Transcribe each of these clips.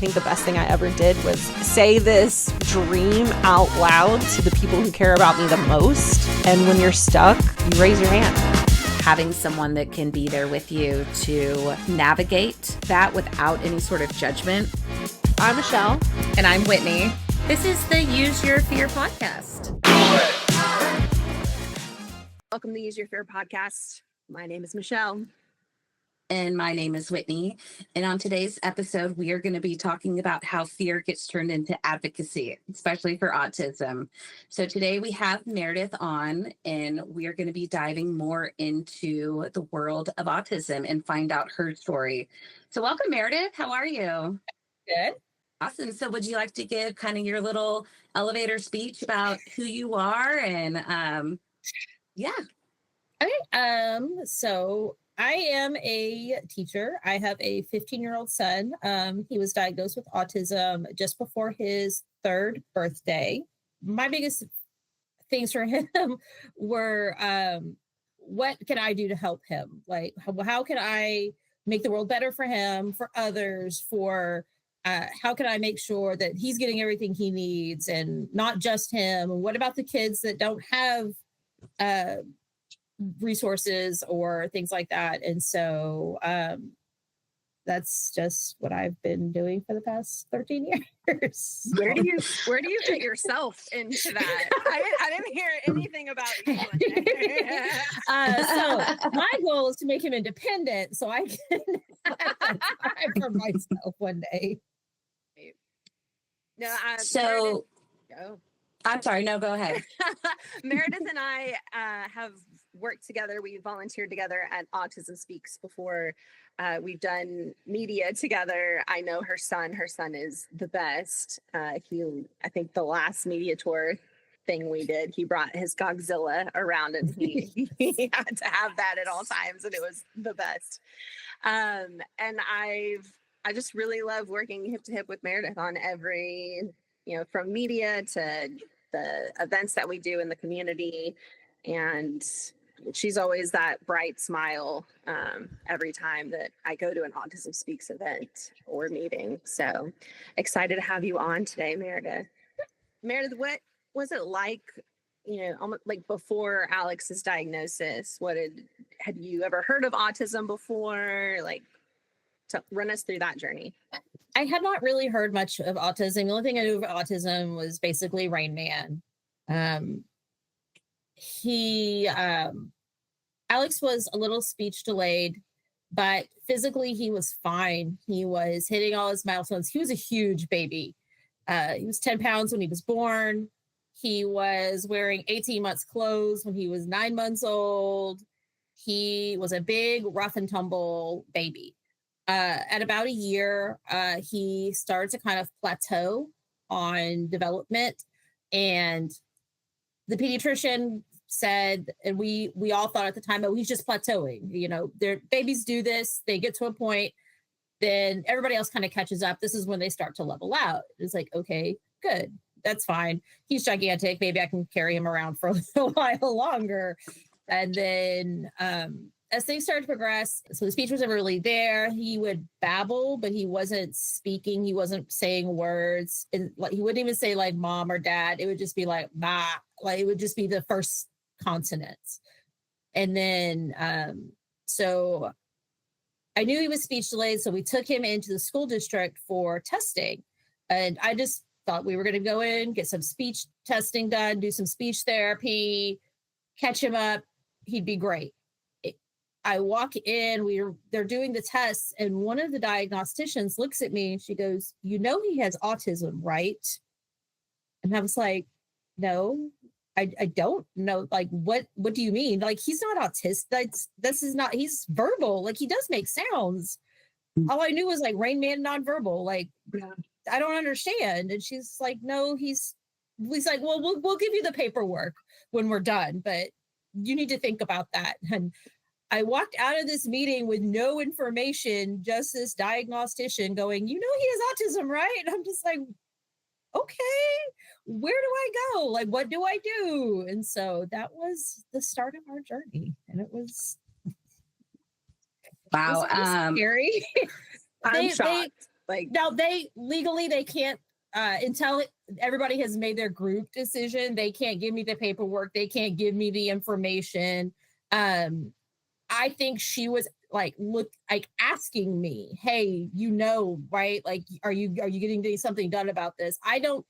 think the best thing I ever did was say this dream out loud to the people who care about me the most. And when you're stuck, you raise your hand. Having someone that can be there with you to navigate that without any sort of judgment. I'm Michelle. And I'm Whitney. This is the Use Your Fear podcast. Welcome to the Use Your Fear podcast. My name is Michelle. And my name is Whitney. And on today's episode, we are going to be talking about how fear gets turned into advocacy, especially for autism. So today we have Meredith on, and we are going to be diving more into the world of autism and find out her story. So welcome, Meredith. How are you? Good. Awesome. So would you like to give kind of your little elevator speech about who you are? And yeah. Okay. So I am a teacher. I have a 15-year-old son. He was diagnosed with autism just before his 3rd birthday. My biggest things for him were, what can I do to help him? Like, how can I make the world better for him, for others, for how can I make sure that he's getting everything he needs and not just him? And what about the kids that don't have resources or things like that? And so that's just what I've been doing for the past 13 years. Where do you fit yourself into that? I didn't hear anything about you. So my goal is to make him independent so I can have time for myself one day. No, So Meredith, I'm sorry. No, go ahead. Meredith and I have worked together. We volunteered together at Autism Speaks before. We've done media together. I know her son. Her son is the best. I think the last media tour thing we did, he brought his Godzilla around and he had to have that at all times, and it was the best. And I just really love working hip to hip with Meredith on every, from media to the events that we do in the community. And she's always that bright smile every time that I go to an Autism Speaks event or meeting. So excited to have you on today, Meredith. Meredith, what was it like, almost like before Alex's diagnosis? Had you ever heard of autism before? Like, to run us through that journey. I had not really heard much of autism. The only thing I knew of autism was basically Rain Man. Alex was a little speech delayed, but physically he was fine. He was hitting all his milestones. He was a huge baby. He was 10 pounds when he was born. He was wearing 18 months clothes when he was 9 months old. He was a big rough and tumble baby. At about a year, he started to kind of plateau on development, and the pediatrician said, and we all thought at the time, oh, he's just plateauing. Their babies do this, they get to a point, then everybody else kind of catches up. This is when they start to level out. It's like, okay, good, that's fine. He's gigantic. Maybe I can carry him around for a little while longer. And then as things started to progress, so the speech was never really there. He would babble, but he wasn't speaking. He wasn't saying words. And like, he wouldn't even say like mom or dad. It would just be like, ma. Like, it would just be the first consonants. And then, so I knew he was speech delayed. So we took him into the school district for testing. And I just thought we were going to go in, get some speech testing done, do some speech therapy, catch him up. He'd be great. I walk in, they're doing the tests, and one of the diagnosticians looks at me and she goes, he has autism, right? And I was like, no, I don't know. Like, what do you mean? Like, he's not autistic. He's verbal. Like, he does make sounds. All I knew was like Rain Man nonverbal. Like, I don't understand. And she's like, no, he's like, well, we'll give you the paperwork when we're done, but you need to think about that. And I walked out of this meeting with no information, just this diagnostician going, he has autism, right? And I'm just like, okay, where do I go? Like, what do I do? And so that was the start of our journey. And it was wow, scary. I'm shocked. Like, now they legally they can't until everybody has made their group decision. They can't give me the paperwork. They can't give me the information. I think she was like asking me, hey, right? Like, are you getting something done about this? I don't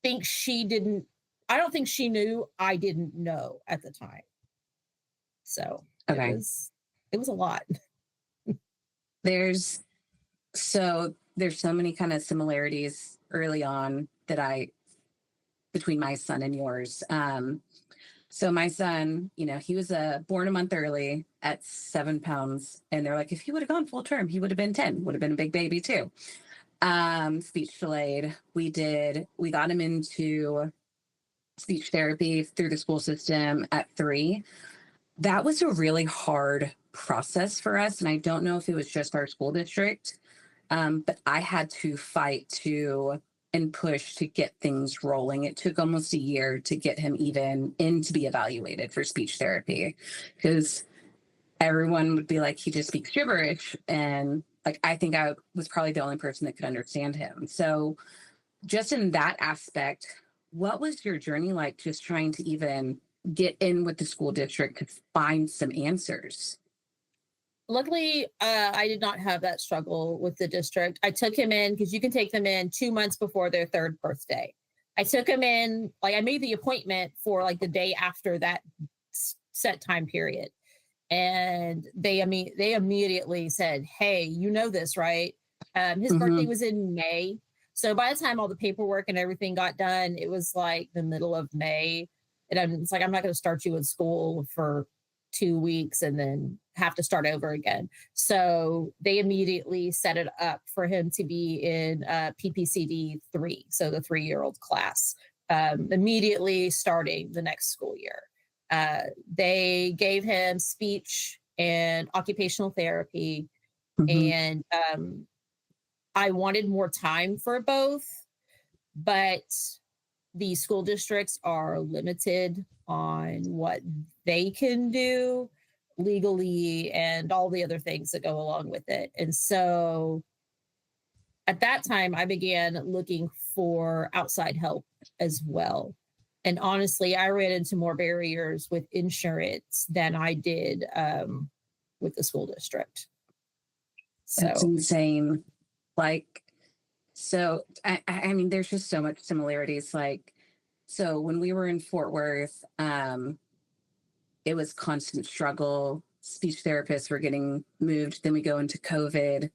think she knew. I didn't know at the time. So Okay. it was a lot. There's so many kind of similarities early on between my son and yours. So my son, he was born a month early at 7 pounds. And they're like, if he would have gone full term, he would have been 10, would have been a big baby too. Speech delayed. We got him into speech therapy through the school system at 3. That was a really hard process for us. And I don't know if it was just our school district, but I had to fight and push to get things rolling. It took almost a year to get him even in to be evaluated for speech therapy, because everyone would be like, he just speaks gibberish. And like, I think I was probably the only person that could understand him. So just in that aspect, what was your journey like, just trying to even get in with the school district to find some answers? Luckily, I did not have that struggle with the district. I took him in because you can take them in 2 months before their 3rd birthday. I took him in, like I made the appointment for like the day after that set time period. And they immediately said, hey, you know this, right? His birthday was in May. So by the time all the paperwork and everything got done, it was like the middle of May. And it's like, I'm not going to start you in school for 2 weeks and then have to start over again. So they immediately set it up for him to be in PPCD 3, so the 3-year-old class, immediately starting the next school year. They gave him speech and occupational therapy, and I wanted more time for both, but the school districts are limited on what they can do legally and all the other things that go along with it. And so at that time, I began looking for outside help as well. And honestly, I ran into more barriers with insurance than I did with the school district. So that's insane. Like, so I mean, there's just so much similarities. Like, so when we were in Fort Worth, it was constant struggle. Speech therapists were getting moved. Then we go into COVID.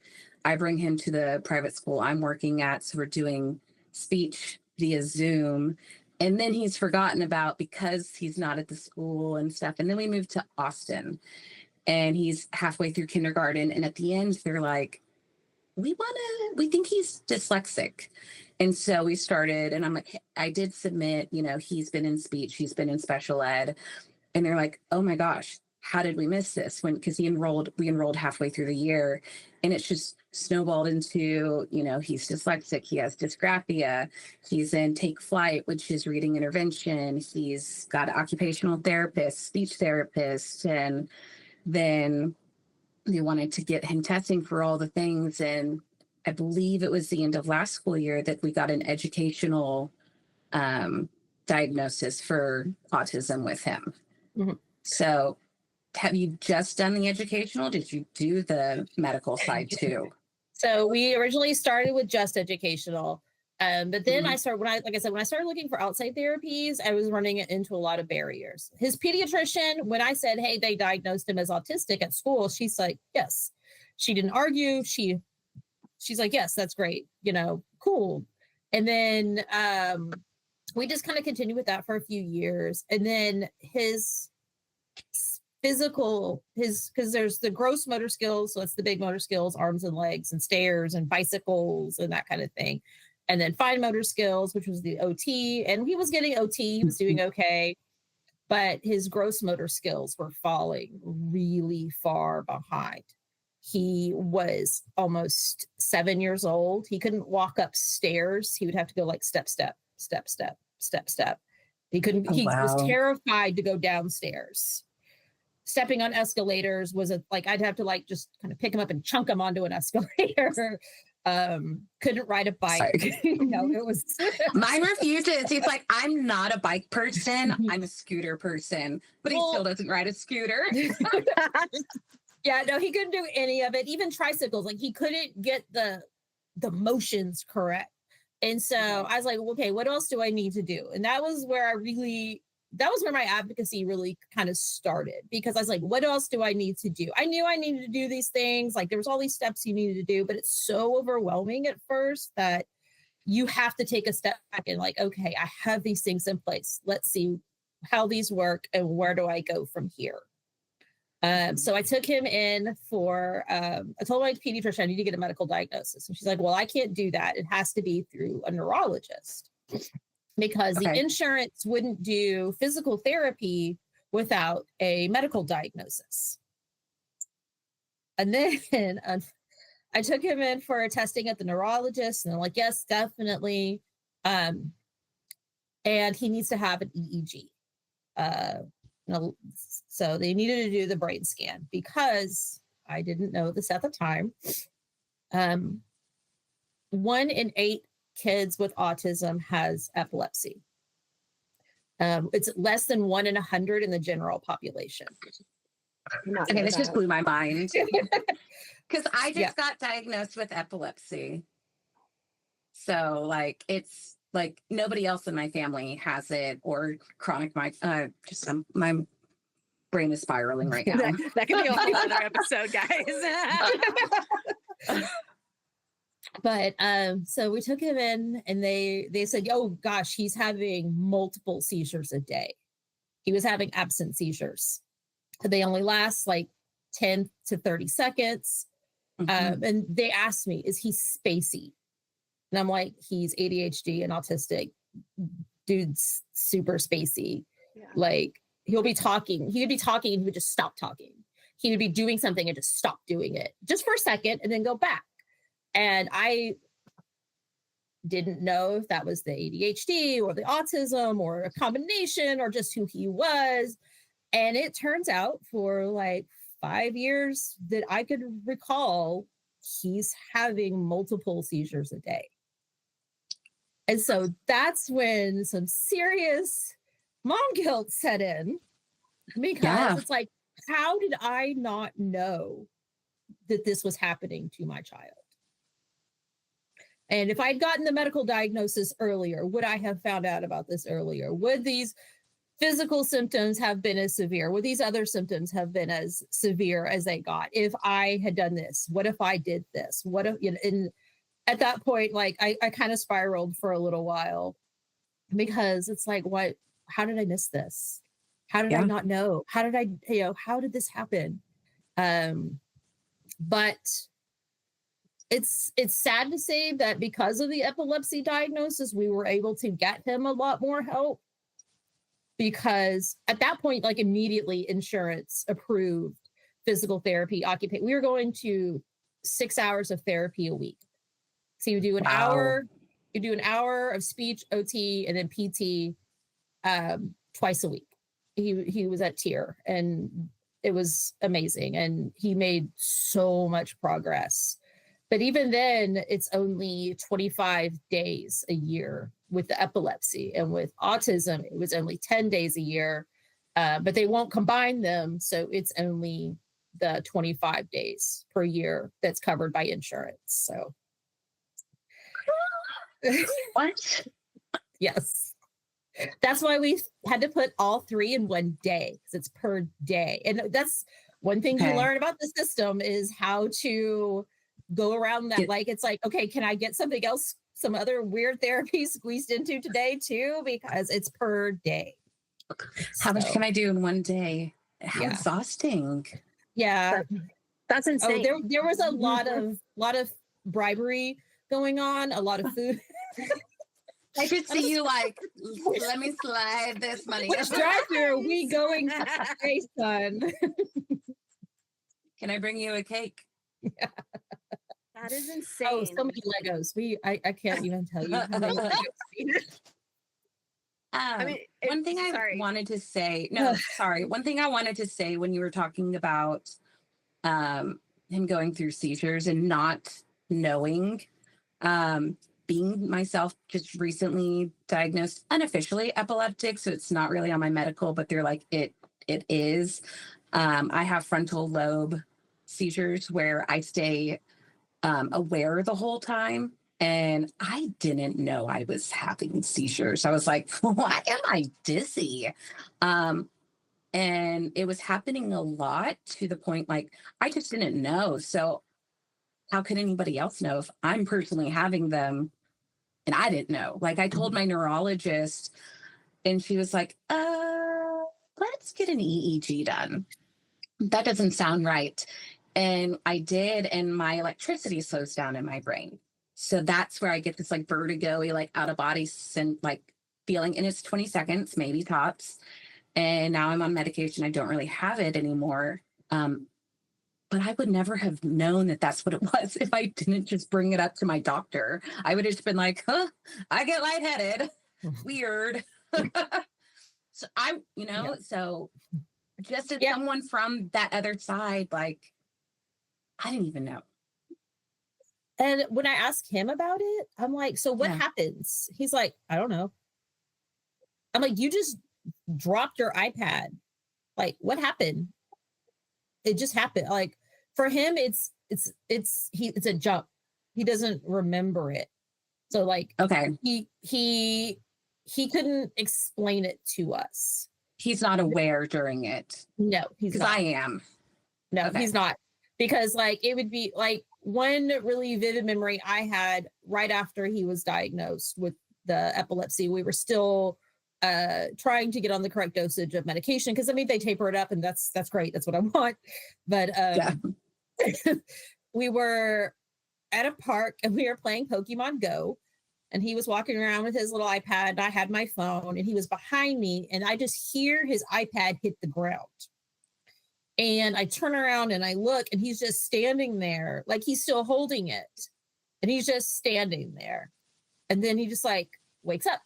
I bring him to the private school I'm working at. So we're doing speech via Zoom. And then he's forgotten about because he's not at the school and stuff. And then we moved to Austin, and he's halfway through kindergarten. And at the end, they're like, we think he's dyslexic. And so we started, and I'm like, I did submit, he's been in speech, he's been in special ed. And they're like, oh my gosh, how did we miss this? Because we enrolled halfway through the year, and it's just snowballed into, he's dyslexic, he has dysgraphia, he's in Take Flight, which is reading intervention, he's got an occupational therapist, speech therapist, and then they wanted to get him testing for all the things. And I believe it was the end of last school year that we got an educational diagnosis for autism with him. So have you just done the educational? Did you do the medical side too? So we originally started with just educational. But then I started, when I started looking for outside therapies, I was running into a lot of barriers. His pediatrician, when I said, hey, they diagnosed him as autistic at school, she's like, yes. She didn't argue. She's like, yes, that's great. Cool. And then we just kind of continued with that for a few years. And then his physical, because there's the gross motor skills. So that's the big motor skills, arms and legs and stairs and bicycles and that kind of thing. And then fine motor skills, which was the OT. And he was getting OT, he was doing okay. But his gross motor skills were falling really far behind. He was almost 7 years old. He couldn't walk upstairs. He would have to go like step, step, step, step, step, step. He couldn't, he was terrified to go downstairs. stepping on escalators was like I'd have to like just kind of pick him up and chunk him onto an escalator. Couldn't ride a bike. It was mine refuses. He's like, I'm not a bike person, I'm a scooter person, but he still doesn't ride a scooter. Yeah, no, he couldn't do any of it. Even tricycles, like he couldn't get the motions correct. And so I was like, okay, what else do I need to do? And that was where my advocacy really kind of started, because I was like, what else do I need to do? I knew I needed to do these things. Like there was all these steps you needed to do, but it's so overwhelming at first that you have to take a step back and like, okay, I have these things in place. Let's see how these work and where do I go from here? So I took him in for, I told my pediatrician I need to get a medical diagnosis. And she's like, well, I can't do that. It has to be through a neurologist, because the insurance wouldn't do physical therapy without a medical diagnosis. And then I took him in for a testing at the neurologist, and they're like, yes, definitely. And he needs to have an EEG. So they needed to do the brain scan, because I didn't know this at the time. 1 in 8 kids with autism has epilepsy. It's less than 1 in 100 in the general population. Okay, this just blew my mind. Because I just got diagnosed with epilepsy. So like it's like nobody else in my family has it, or chronic my brain is spiraling right now. that could be a whole other episode, guys. But so we took him in, and they said, oh gosh, he's having multiple seizures a day. He was having absent seizures. They only last like 10 to 30 seconds. And they asked me, is he spacey? And I'm like, he's ADHD and autistic. Dude's super spacey. Yeah. Like he would be talking and he would just stop talking. He would be doing something and just stop doing it just for a second and then go back. And I didn't know if that was the ADHD or the autism or a combination or just who he was. And it turns out for like 5 years that I could recall, he's having multiple seizures a day. And so that's when some serious mom guilt set in, because it's like, how did I not know that this was happening to my child? And if I'd gotten the medical diagnosis earlier, would I have found out about this earlier? Would these physical symptoms have been as severe? Would these other symptoms have been as severe as they got if I had done this? What if I did this? What if, and at that point, like I kind of spiraled for a little while, because it's like, how did I miss this? How did I not know? How did how did this happen? But it's sad to say that because of the epilepsy diagnosis, we were able to get him a lot more help, because at that point, like immediately insurance approved physical therapy, we were going to 6 hours of therapy a week. So you do an hour of speech, OT, and then PT twice a week. He was at tier, and it was amazing. And he made so much progress. But even then, it's only 25 days a year with the epilepsy. And with autism, it was only 10 days a year, but they won't combine them. So it's only the 25 days per year that's covered by insurance. So. What? Yes. That's why we had to put all 3 in one day, because it's per day. And that's one thing you learn about the system, is how to go around that. Like, it's like, okay, can I get something else, some other weird therapy squeezed into today too? Because it's per day. How much can I do in one day? How exhausting. Yeah. That's insane. Oh, there was a lot of bribery going on, a lot of food. I could see you like, let me slide this money. Which drive-through are we going today, son? Can I bring you a cake? Yeah. That is insane. Oh, so many Legos. I can't even tell you how many Legos. I mean, One thing I sorry. wanted to say, no, sorry. One thing I wanted to say when you were talking about him going through seizures and not knowing, being myself just recently diagnosed unofficially epileptic. So it's not really on my medical, but they're like, it is. I have frontal lobe seizures where I stay aware the whole time. And I didn't know I was having seizures. I was like, why am I dizzy? And it was happening a lot to the point like I just didn't know. So how could anybody else know if I'm personally having them and I didn't know? Like I told my neurologist and she was like, let's get an EEG done. That doesn't sound right. And I did, and my electricity slows down in my brain. So that's where I get this like vertigo-y, like out of body like feeling. And it's 20 seconds, maybe tops. And now I'm on medication. I don't really have it anymore. But I would never have known that that's what it was if I didn't just bring it up to my doctor. I would have just been like, I get lightheaded. Weird. So so just as someone from that other side, like, I didn't even know. And when I asked him about it, I'm like, so what happens? He's like, I don't know. I'm like, you just dropped your iPad. Like, what happened? It just happened. Like for him, it's a jump. He doesn't remember it. So like, okay, he couldn't explain it to us. He's not aware during it. No, he's not. I am. No, he's not. Because like it would be like one really vivid memory I had right after he was diagnosed with the epilepsy. We were still trying to get on the correct dosage of medication because I mean they taper it up and that's great. That's what I want. But we were at a park and we were playing Pokemon Go. And he was walking around with his little iPad. And I had my phone and he was behind me. And I just hear his iPad hit the ground. And I turn around and I look and he's just standing there. Like he's still holding it. And he's just standing there. And then he just like wakes up.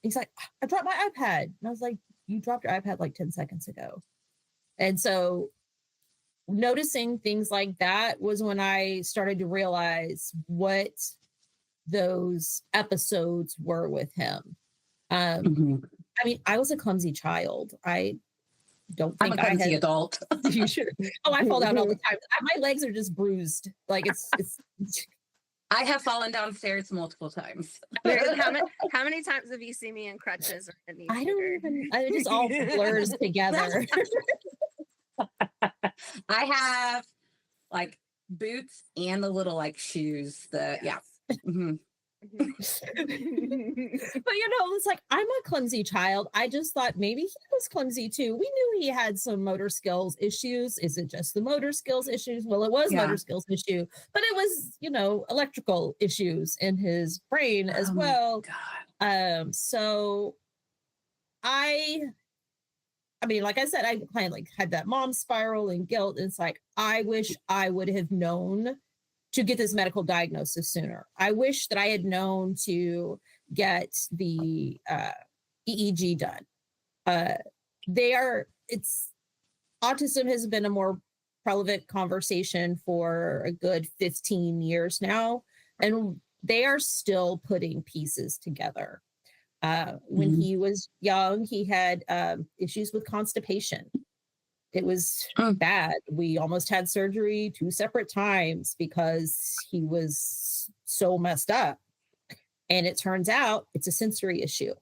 He's like, I dropped my iPad. And I was like, you dropped your iPad like 10 seconds ago. And so noticing things like that was when I started to realize what those episodes were with him. I mean, I was a clumsy child. I don't think I'm a clumsy adult. You should. Oh, I fall down all the time. My legs are just bruised. Like it's. I have fallen downstairs multiple times. How many times have you seen me in crutches? I don't even. It just all blurs together. I have like boots and the little like shoes. Mm-hmm. But it's like I'm a clumsy child. I just thought maybe he was clumsy too. We knew he had some motor skills issues. Is it just the motor skills issues? Well, it was motor skills issue, but it was electrical issues in his brain as well. God. So I mean, like I said, I kind of like had that mom spiral and guilt. And it's like I wish I would have known to get this medical diagnosis sooner. I wish that I had known to get the EEG done. Autism has been a more relevant conversation for a good 15 years now, and they are still putting pieces together. When he was young, he had issues with constipation. It was bad. We almost had surgery 2 separate times because he was so messed up. And it turns out it's a sensory issue.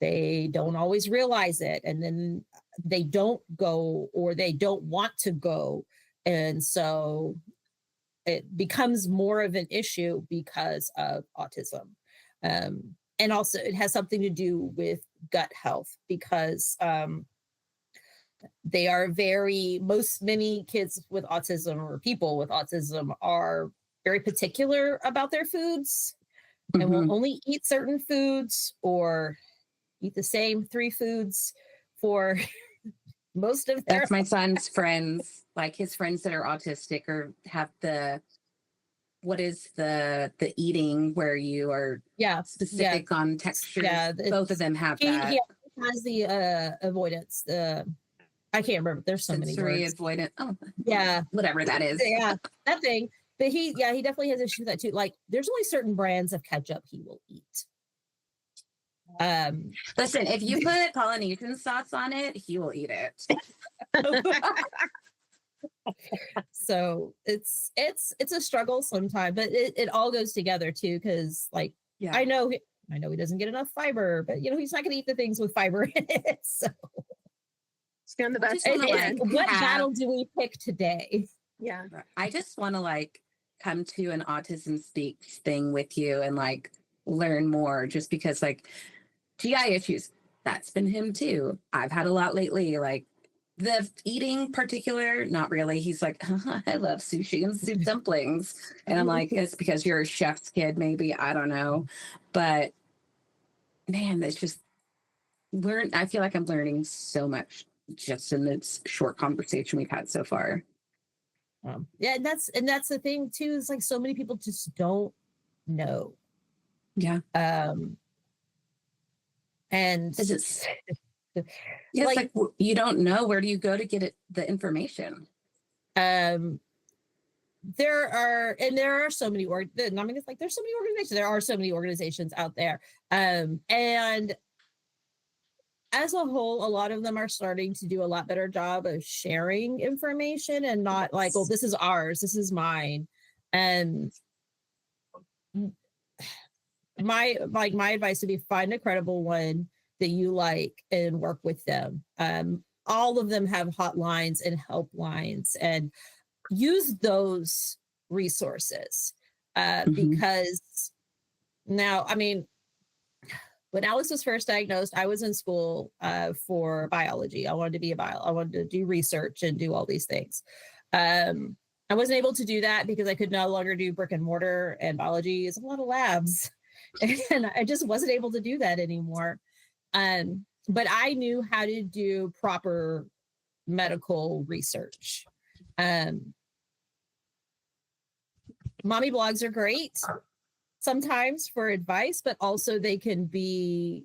They don't always realize it. And then they don't go or they don't want to go. And so it becomes more of an issue because of autism. And also it has something to do with gut health because they are many kids with autism or people with autism are very particular about their foods and will only eat certain foods or eat the same 3 foods for most of their That's my son's friends, like his friends that are autistic or have the what is the eating where you are specific on textures? Yeah, both of them have that. He has the avoidance. I can't remember. There's so many Sensory words. avoidant. Oh, yeah, whatever that is. Yeah, that thing. But he definitely has issues with that too. Like, there's only certain brands of ketchup he will eat. Listen, if you put Polynesian sauce on it, he will eat it. So it's a struggle sometimes, but it all goes together too. Because like, I know he doesn't get enough fiber, but he's not going to eat the things with fiber in it. So it's doing the best. What battle do we pick today? Yeah, I just want to come to an Autism Speaks thing with you and learn more, just because GI issues, that's been him too. I've had a lot lately, the eating particular, not really. He's like, I love sushi and soup dumplings. And I'm like, it's because you're a chef's kid, maybe. I don't know. But man, that's just I feel like I'm learning so much just in this short conversation we've had so far. Yeah, and that's the thing too, is so many people just don't know. Yeah. And it's you don't know, where do you go to get the information? There are so many there's so many organizations. There are so many organizations out there. And as a whole, a lot of them are starting to do a lot better job of sharing information and not oh, this is ours, this is mine. And my advice would be, find a credible one that you like and work with them. All of them have hotlines and helplines, and use those resources because now, when Alex was first diagnosed, I was in school for biology. I wanted to be I wanted to do research and do all these things. I wasn't able to do that because I could no longer do brick and mortar, and biology is a lot of labs. And I just wasn't able to do that anymore. But I knew how to do proper medical research. Mommy blogs are great sometimes for advice, but also they can be,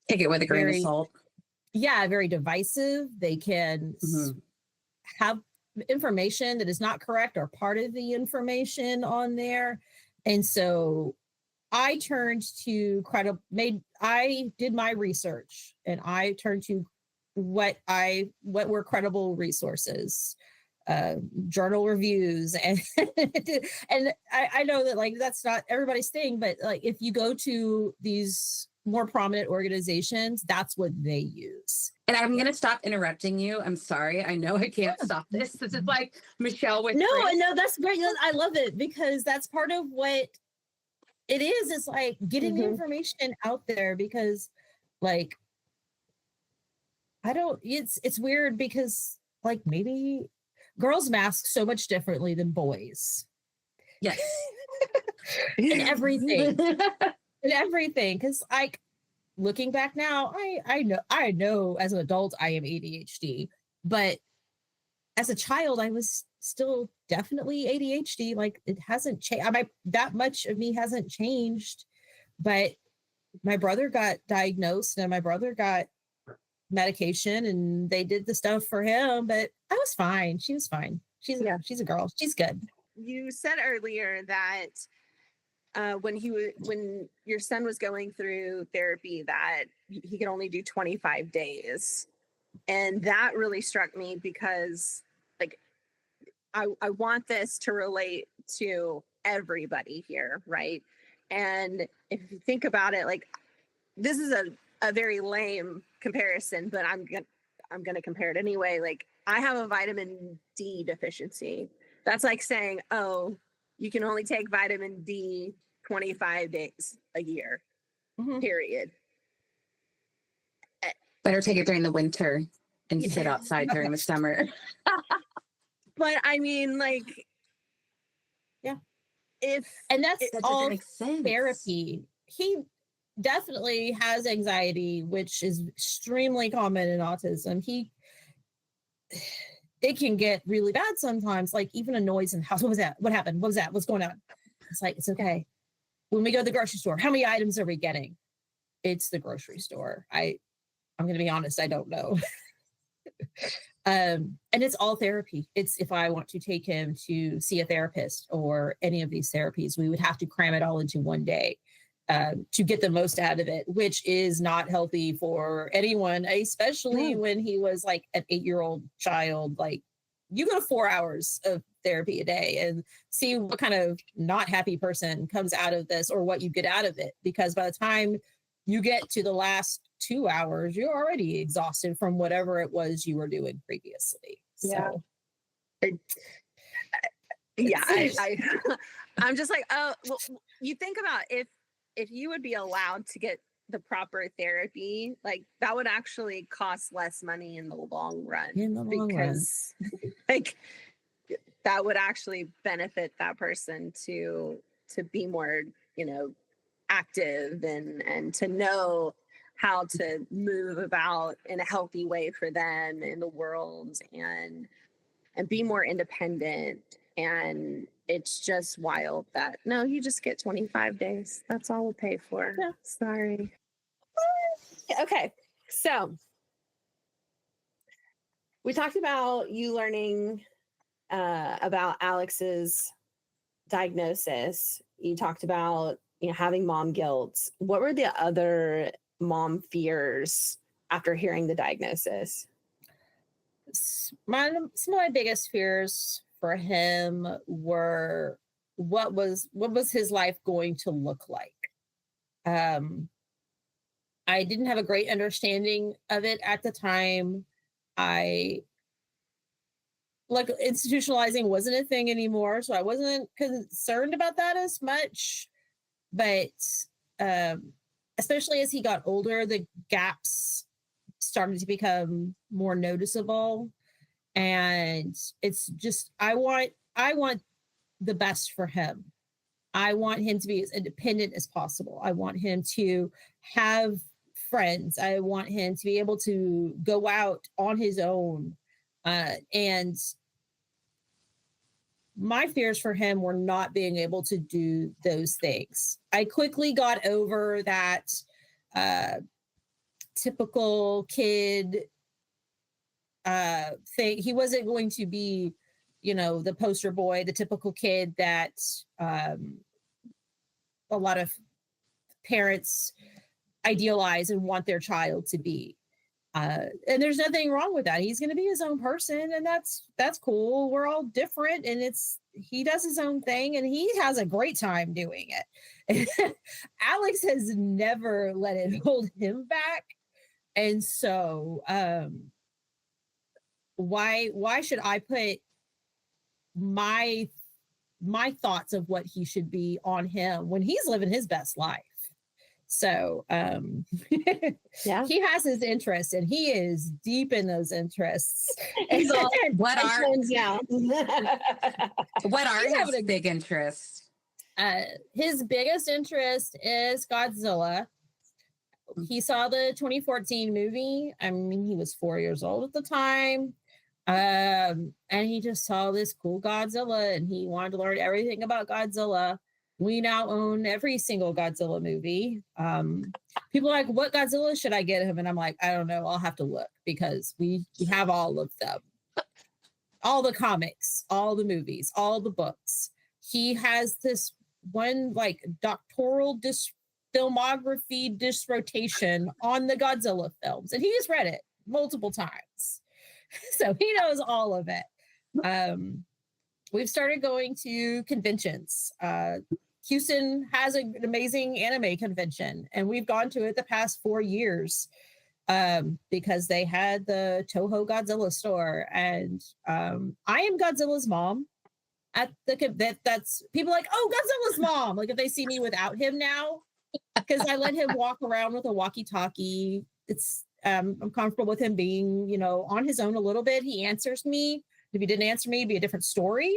take it with a grain of salt. Yeah, very divisive. They can have information that is not correct or part of the information on there. And so I turned to I did my research, and I turned to what were credible resources, journal reviews, and and I know that that's not everybody's thing, but if you go to these more prominent organizations, that's what they use. And I'm going to stop interrupting you. I'm sorry. I know I can't stop this. This is Michelle with No, that's great. I love it, because that's part of what it is. It's getting the information out there, because it's weird because maybe girls mask so much differently than boys. Yes. And everything. And everything. Because looking back now, I know as an adult I am ADHD, but as a child I was still definitely ADHD. It hasn't changed. That much of me hasn't changed. But my brother got diagnosed, and my brother got medication, and they did the stuff for him, but I was fine. She was fine. She's a girl. She's good. You said earlier that when your son was going through therapy, that he could only do 25 days. And that really struck me, because I want this to relate to everybody here, right? And if you think about it, this is a very lame comparison, but I'm gonna compare it anyway. I have a vitamin D deficiency. That's like saying, oh, you can only take vitamin D 25 days a year, period. Better take it during the winter and sit outside during the summer. But and that's all therapy. He definitely has anxiety, which is extremely common in autism. It can get really bad sometimes, even a noise in the house. What was that? What happened? What was that? What's going on? It's like, it's okay. When we go to the grocery store, how many items are we getting? It's the grocery store. I'm going to be honest, I don't know. And it's all therapy. It's if I want to take him to see a therapist or any of these therapies, we would have to cram it all into one day to get the most out of it, which is not healthy for anyone, especially when he was like an 8-year-old child. Like, you go to 4 hours of therapy a day and see what kind of not happy person comes out of this or what you get out of it. Because by the time you get to the last 2 hours, you're already exhausted from whatever it was you were doing previously. So, I'm just like, oh, well, you think about if you would be allowed to get the proper therapy, like that would actually cost less money in the long run. Because like that would actually benefit that person to be more, active and to know how to move about in a healthy way for them in the world and be more independent. And it's just wild that no, you just get 25 days. That's all we'll pay for. Yeah. Sorry. Okay. So we talked about you learning about Alex's diagnosis. You talked about having mom guilt. What were the other mom fears after hearing the diagnosis? Some of my biggest fears for him were what was his life going to look like. I didn't have a great understanding of it at the time. Institutionalizing wasn't a thing anymore, so I wasn't concerned about that as much. But especially as he got older, the gaps started to become more noticeable. And it's just, I want the best for him. I want him to be as independent as possible. I want him to have friends. I want him to be able to go out on his own. And my fears for him were not being able to do those things. I quickly got over that typical kid thing. He wasn't going to be, the poster boy, the typical kid that a lot of parents idealize and want their child to be. And there's nothing wrong with that. He's going to be his own person, and that's cool. We're all different, and he does his own thing, and he has a great time doing it. Alex has never let it hold him back. And so why should I put my thoughts of what he should be on him when he's living his best life? So yeah, he has his interests, and he is deep in those interests. What are his big interests? His biggest interest is Godzilla. He saw the 2014 movie. I mean, he was 4 years old at the time. And he just saw this cool Godzilla, and he wanted to learn everything about Godzilla. We now own every single Godzilla movie. People are like, what Godzilla should I get him? And I'm like, I don't know. I'll have to look, because we have all of them. All the comics, all the movies, all the books. He has this one doctoral filmography dissertation on the Godzilla films, and he has read it multiple times. So he knows all of it. We've started going to conventions. Houston has an amazing anime convention, and we've gone to it the past 4 years because they had the Toho Godzilla store. And I am Godzilla's mom. At that's people like, oh, Godzilla's mom. Like, if they see me without him now, because I let him walk around with a walkie-talkie. It's I'm comfortable with him being, on his own a little bit. He answers me. If he didn't answer me, it'd be a different story.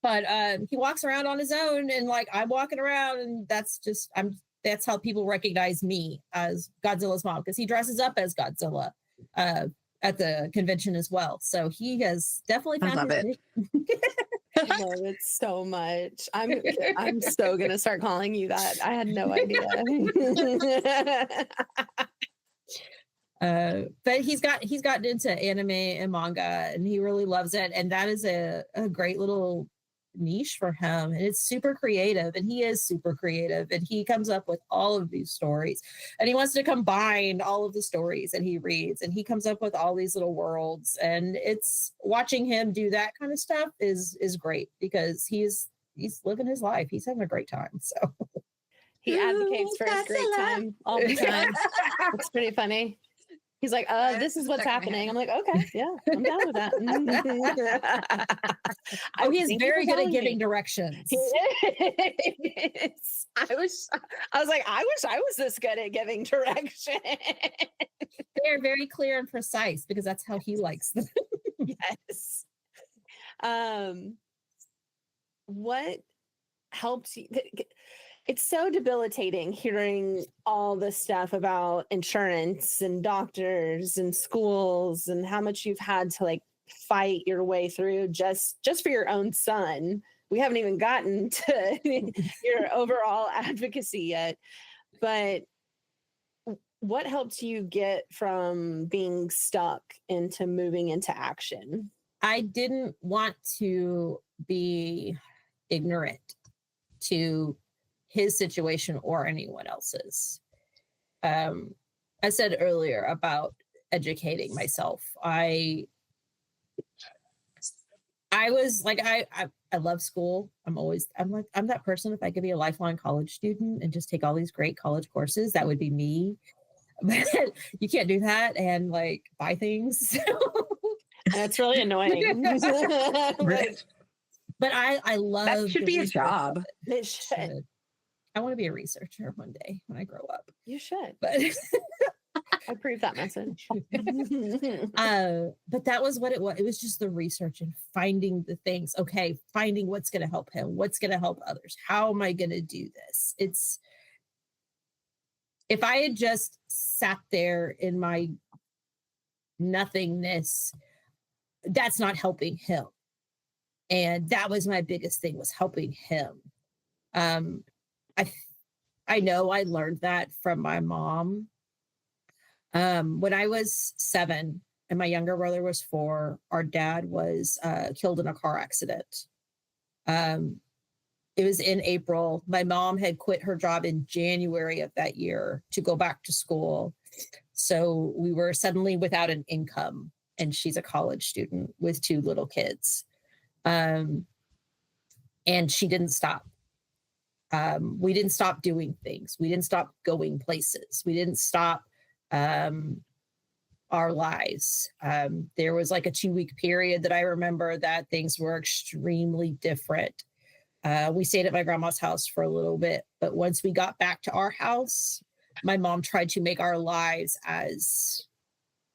But he walks around on his own, and I'm walking around, and that's how people recognize me as Godzilla's mom, because he dresses up as Godzilla at the convention as well. So he has definitely found his I love it so much. I'm so gonna start calling you that. I had no idea. But he's gotten into anime and manga, and he really loves it. And that is a great little niche for him. And it's super creative, and he is super creative, and he comes up with all of these stories, and he wants to combine all of the stories that he reads, and he comes up with all these little worlds. And it's watching him do that kind of stuff is great, because he's living his life. He's having a great time. So he advocates for his great time all the time. It's pretty funny. He's like, this is what's happening. I'm like, okay, yeah, I'm down with that. Oh, he's very good at giving directions. He is. I was like, I wish I was this good at giving direction. They're very clear and precise, because that's how he likes them. Yes. What helps you? It's so debilitating hearing all this stuff about insurance and doctors and schools, and how much you've had to like fight your way through just for your own son. We haven't even gotten to your overall advocacy yet. But what helped you get from being stuck into moving into action? I didn't want to be ignorant to his situation or anyone else's. I said earlier about educating myself. I was like, I love school. I'm that person. If I could be a lifelong college student and just take all these great college courses, that would be me. But you can't do that and like buy things. That's really annoying. But I love that should be a job. It should. I want to be a researcher one day when I grow up. You should. But I approve that message. But that was what it was. It was just the research and finding the things. Okay, finding what's going to help him, what's going to help others. How am I going to do this? If I had just sat there in my nothingness, that's not helping him. And that was my biggest thing, was helping him. I know I learned that from my mom. When I was 7 and my younger brother was 4, our dad was killed in a car accident. It was in April. My mom had quit her job in January of that year to go back to school. So we were suddenly without an income, and she's a college student with 2 little kids. And she didn't stop. We didn't stop doing things. We didn't stop going places. We didn't stop our lives. There was like a 2-week period that I remember that things were extremely different. We stayed at my grandma's house for a little bit, but once we got back to our house, my mom tried to make our lives as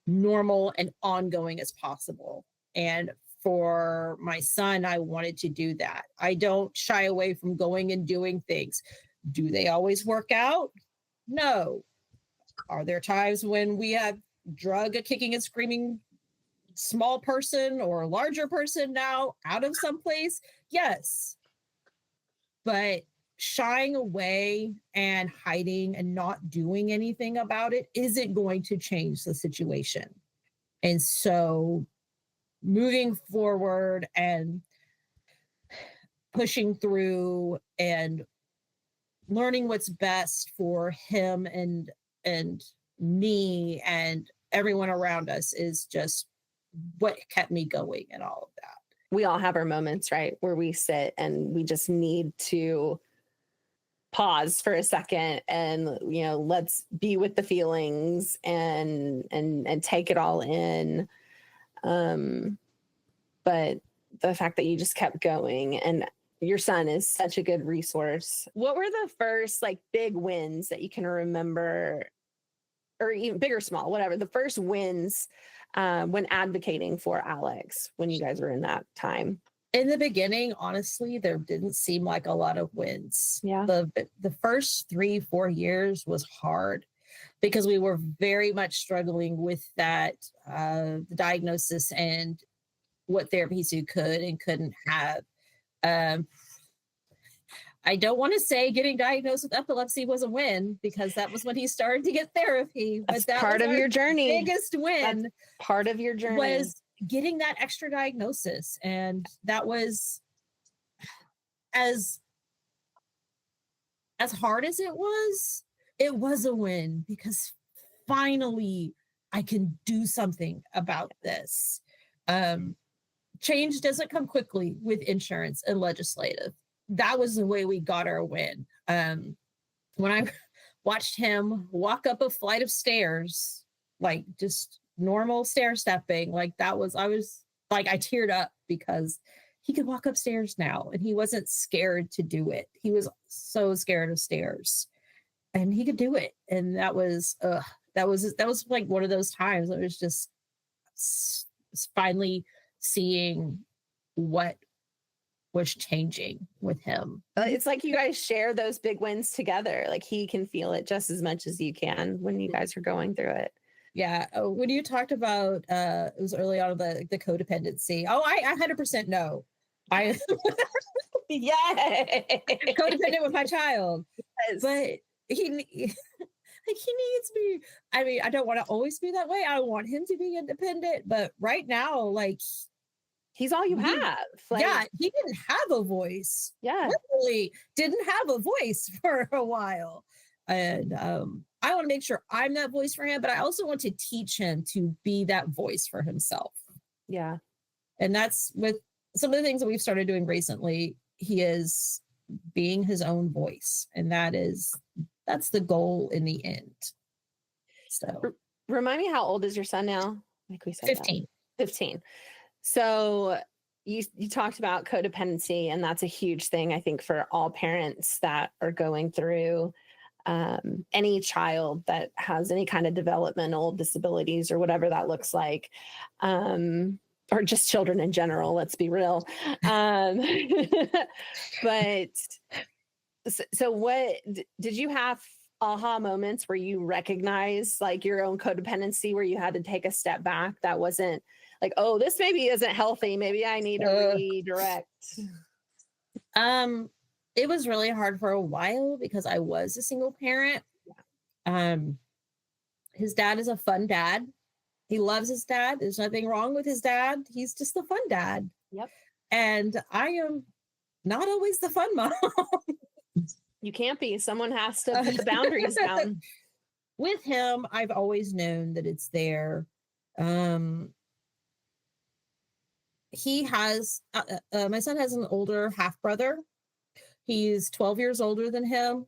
normal and ongoing as possible. And for my son, I wanted to do that. I don't shy away from going and doing things. Do they always work out? No. Are there times when we have drug a kicking and screaming small person or a larger person now out of some place? Yes. But shying away and hiding and not doing anything about it isn't going to change the situation. And so moving forward and pushing through and learning what's best for him and me and everyone around us is just what kept me going and all of that. We all have our moments, right, where we sit and we just need to pause for a second and, let's be with the feelings and take it all in. But the fact that you just kept going, and your son is such a good resource. What were the first big wins that you can remember, or even big or small, whatever, the first wins when advocating for Alex when you guys were in that time? In the beginning, honestly, there didn't seem like a lot of wins. Yeah. The first 3-4 years was hard because we were very much struggling with that, the diagnosis and what therapies you could and couldn't have. I don't want to say getting diagnosed with epilepsy was a win, because that was when he started to get therapy. That's But that part was of our your journey. biggest win. That's part of your journey was getting that extra diagnosis. And that was as hard as it was a win, because finally I can do something about this. Change doesn't come quickly with insurance and legislative. That was the way we got our win. When I watched him walk up a flight of stairs, like just normal stair stepping, like I was like, I teared up, because he could walk upstairs now and he wasn't scared to do it. He was so scared of stairs and he could do it. And that was like one of those times. It was just finally seeing what was changing with him. It's like you guys share those big wins together. Like he can feel it just as much as you can when you guys are going through it. Yeah. When you talked about it was early on the codependency. Oh, I 100% know. I yeah, codependent with my child. Yes. But he needs me. I mean, I don't want to always be that way. I want him to be independent, but right now, like, he's all you have. Like, yeah, he didn't have a voice. Yeah, literally didn't have a voice for a while. And I want to make sure I'm that voice for him, but I also want to teach him to be that voice for himself. Yeah. And that's with some of the things that we've started doing recently. He is being his own voice, and that's the goal in the end. So remind me, how old is your son now? Like we said, 15. 15. So you talked about codependency, and that's a huge thing, I think, for all parents that are going through any child that has any kind of developmental disabilities or whatever that looks like, or just children in general, let's be real. But so what did you have aha moments where you recognize like your own codependency, where you had to take a step back? That wasn't like, oh, this maybe isn't healthy. Maybe I need to redirect. It was really hard for a while because I was a single parent. His dad is a fun dad. He loves his dad. There's nothing wrong with his dad. He's just the fun dad. Yep. And I am not always the fun mom. You can't be. Someone has to put the boundaries down. With him, I've always known that it's there. He has, my son has an older half brother. He's 12 years older than him.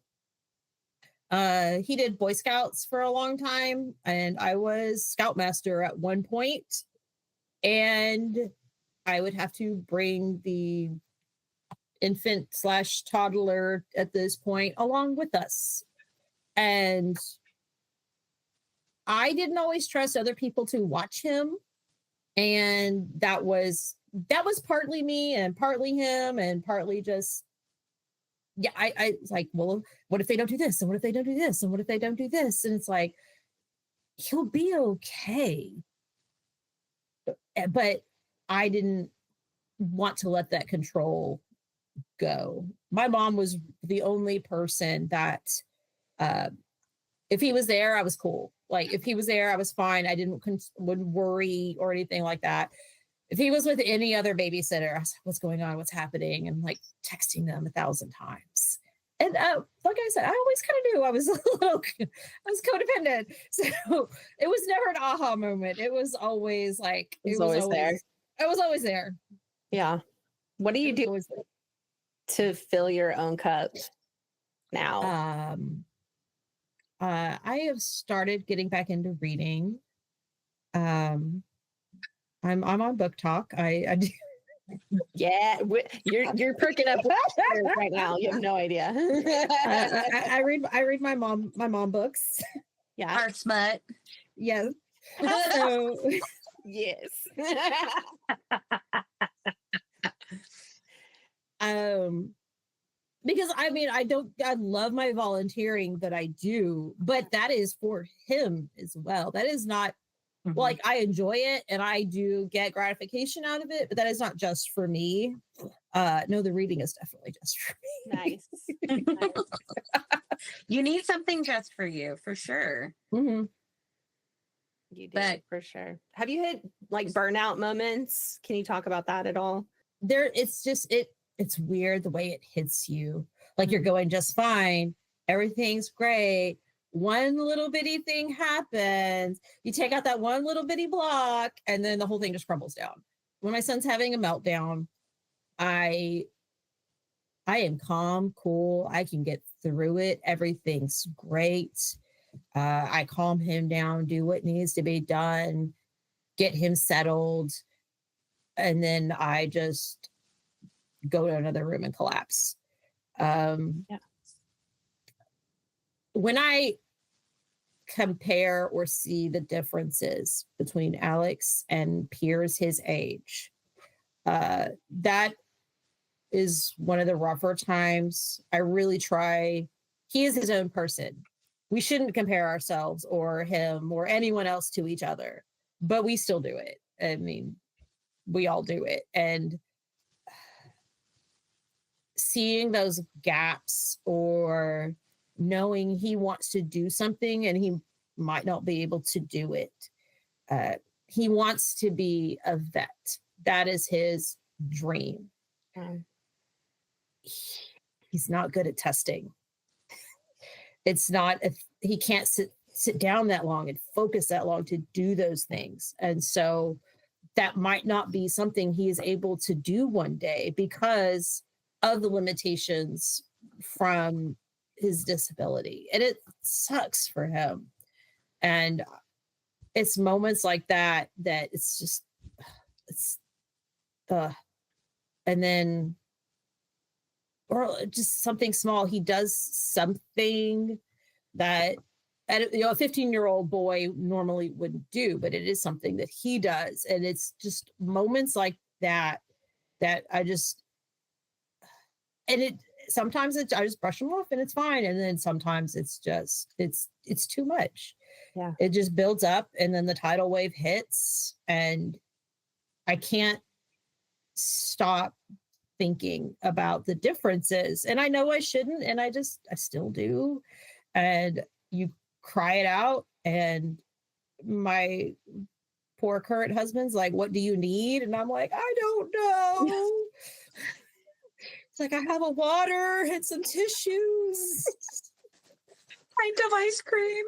He did Boy Scouts for a long time, and I was Scoutmaster at one point. And I would have to bring the infant / toddler at this point along with us. And I didn't always trust other people to watch him. And that was partly me and partly him and partly just, yeah, I was like, well, what if they don't do this? And what if they don't do this? And what if they don't do this? And it's like, he'll be okay. But I didn't want to let that control go. My mom was the only person that, if he was there, I was cool. Like if he was there, I was fine. I wouldn't worry or anything like that. If he was with any other babysitter, I was like, what's going on? What's happening? And like texting them 1,000 times. And like I said, I always kind of knew I was codependent. So it was never an aha moment. It was always like, it was always there. I was always there. Yeah. What do you do to fill your own cup now? I have started getting back into reading. I'm on Book Talk. I do. Yeah, you're perking up right now. You have no idea. I read my mom books. Yeah, Art smut. Yes. So yes. Because I mean, I love my volunteering that I do, but that is for him as well. That is not like I enjoy it and I do get gratification out of it, but that is not just for me. No, the reading is definitely just for me. Nice. You need something just for you, for sure. Mm-hmm. You do, But- for sure. Have you hit like burnout moments? Can you talk about that at all? It's weird the way it hits you. Like you're going just fine, everything's great. One little bitty thing happens, you take out that one little bitty block, and then the whole thing just crumbles down. When my son's having a meltdown, I am calm, cool. I can get through it. Everything's great. I calm him down, do what needs to be done, get him settled, and then I just go to another room and collapse. Yeah. When I compare or see the differences between Alex and peers his age, that is one of the rougher times. I really try. He is his own person. We shouldn't compare ourselves or him or anyone else to each other, but we still do it. I mean, we all do it. And seeing those gaps or knowing he wants to do something and he might not be able to do it. He wants to be a vet. That is his dream. He's not good at testing. It's not, he can't sit down that long and focus that long to do those things. And so that might not be something he is able to do one day because of the limitations from his disability. And it sucks for him. And it's moments like that it's just, and then, or just something small. He does something that a 15-year-old boy normally wouldn't do, but it is something that he does. And it's just moments like that I just, and it, sometimes I just brush them off and it's fine. And then sometimes it's just, it's too much. Yeah. It just builds up and then the tidal wave hits and I can't stop thinking about the differences. And I know I shouldn't, and I still do. And you cry it out. And my poor current husband's like, what do you need? And I'm like, I don't know. It's like, I have a water and some tissues. Pint of ice cream.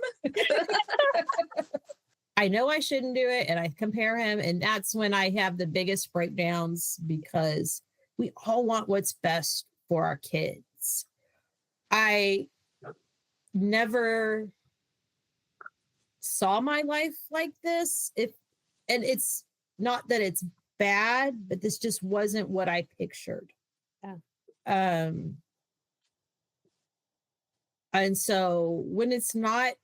I know I shouldn't do it. And I compare him. And that's when I have the biggest breakdowns because we all want what's best for our kids. I never saw my life like this. And it's not that it's bad, but this just wasn't what I pictured. Yeah. And so when it's not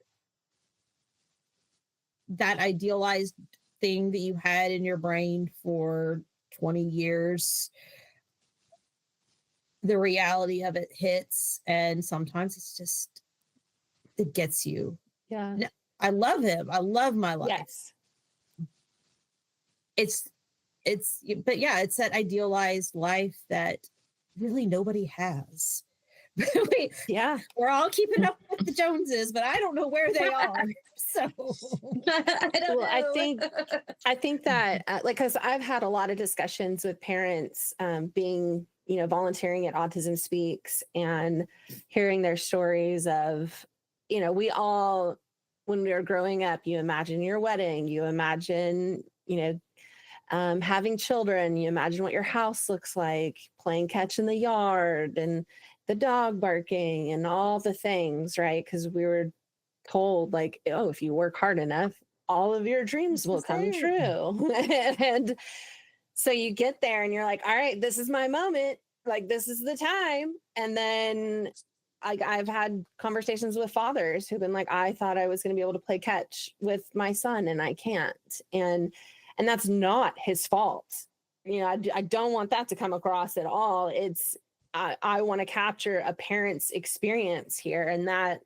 that idealized thing that you had in your brain for 20 years, the reality of it hits. And sometimes it's just, it gets you. Yeah. No, I love him. I love my life. Yes. But yeah, it's that idealized life that really nobody has. We're all keeping up with the Joneses, but I don't know where they are. So I think that like, because I've had a lot of discussions with parents being, volunteering at Autism Speaks and hearing their stories of, we all, when we were growing up, you imagine your wedding, you imagine, having children, you imagine what your house looks like, playing catch in the yard and the dog barking and all the things, right? Because we were told like, oh, if you work hard enough, all of your dreams will come true. And so you get there and you're like, all right, this is my moment. Like, this is the time. And then I've had conversations with fathers who've been like, I thought I was going to be able to play catch with my son and I can't. And that's not his fault. I don't want that to come across at all. It's, I want to capture a parent's experience here. And that,